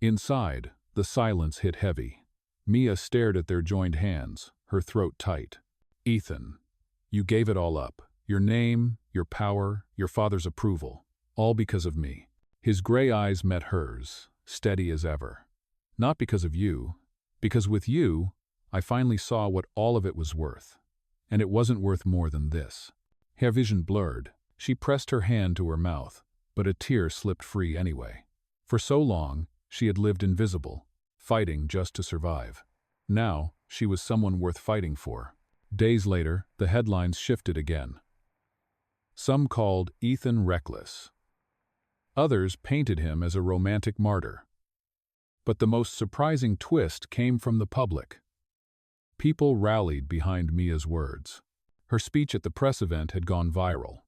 A: Inside, the silence hit heavy. Mia stared at their joined hands, her throat tight. "Ethan, you gave it all up. Your name, your power, your father's approval. All because of me." His gray eyes met hers, steady as ever. "Not because of you. Because with you, I finally saw what all of it was worth. And it wasn't worth more than this." Her vision blurred. She pressed her hand to her mouth, but a tear slipped free anyway. For so long, she had lived invisible, fighting just to survive. Now, she was someone worth fighting for. Days later, the headlines shifted again. Some called Ethan reckless. Others painted him as a romantic martyr. But the most surprising twist came from the public. People rallied behind Mia's words. Her speech at the press event had gone viral.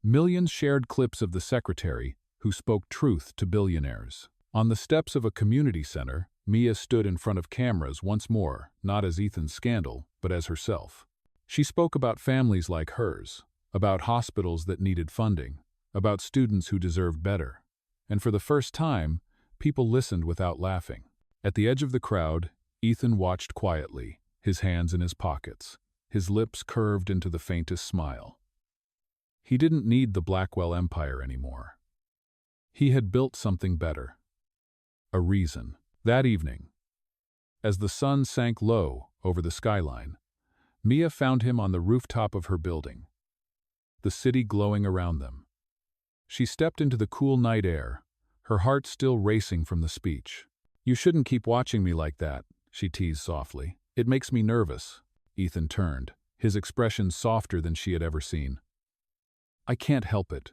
A: Millions shared clips of the secretary who spoke truth to billionaires. On the steps of a community center, Mia stood in front of cameras once more, not as Ethan's scandal, but as herself. She spoke about families like hers, about hospitals that needed funding, about students who deserved better. And for the first time, people listened without laughing. At the edge of the crowd, Ethan watched quietly, his hands in his pockets, his lips curved into the faintest smile. He didn't need the Blackwell empire anymore. He had built something better. A reason. That evening, as the sun sank low over the skyline, Mia found him on the rooftop of her building, the city glowing around them. She stepped into the cool night air, her heart still racing from the speech. "You shouldn't keep watching me like that," she teased softly. "It makes me nervous." Ethan turned, his expression softer than she had ever seen. "I can't help it.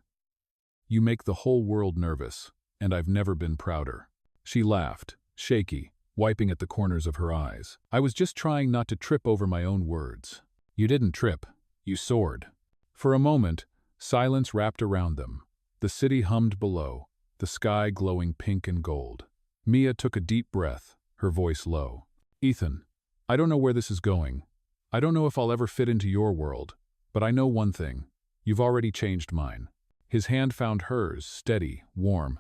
A: You make the whole world nervous, and I've never been prouder." She laughed, shaky, wiping at the corners of her eyes. "I was just trying not to trip over my own words." "You didn't trip. You soared." For a moment, silence wrapped around them. The city hummed below, the sky glowing pink and gold. Mia took a deep breath, her voice low. "Ethan, I don't know where this is going. I don't know if I'll ever fit into your world, but I know one thing. You've already changed mine." His hand found hers, steady, warm.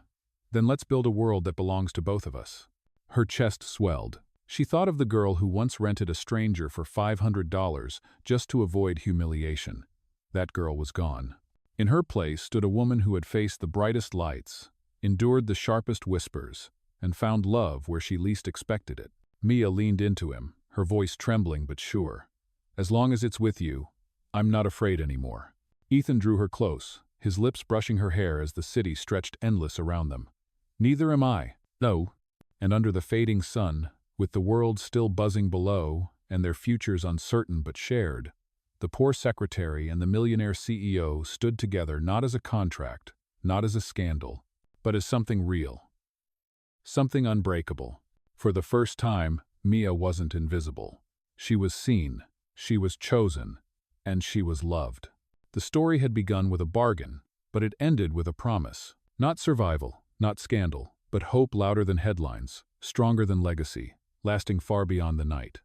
A: "Then let's build a world that belongs to both of us." Her chest swelled. She thought of the girl who once rented a stranger for $500 just to avoid humiliation. That girl was gone. In her place stood a woman who had faced the brightest lights, endured the sharpest whispers, and found love where she least expected it. Mia leaned into him, her voice trembling but sure. "As long as it's with you, I'm not afraid anymore." Ethan drew her close, his lips brushing her hair as the city stretched endless around them. "Neither am I." "No." And under the fading sun, with the world still buzzing below and their futures uncertain but shared, the poor secretary and the millionaire CEO stood together not as a contract, not as a scandal, but as something real. Something unbreakable. For the first time, Mia wasn't invisible. She was seen, she was chosen, and she was loved. The story had begun with a bargain, but it ended with a promise. Not survival, not scandal, but hope louder than headlines, stronger than legacy, lasting far beyond the night.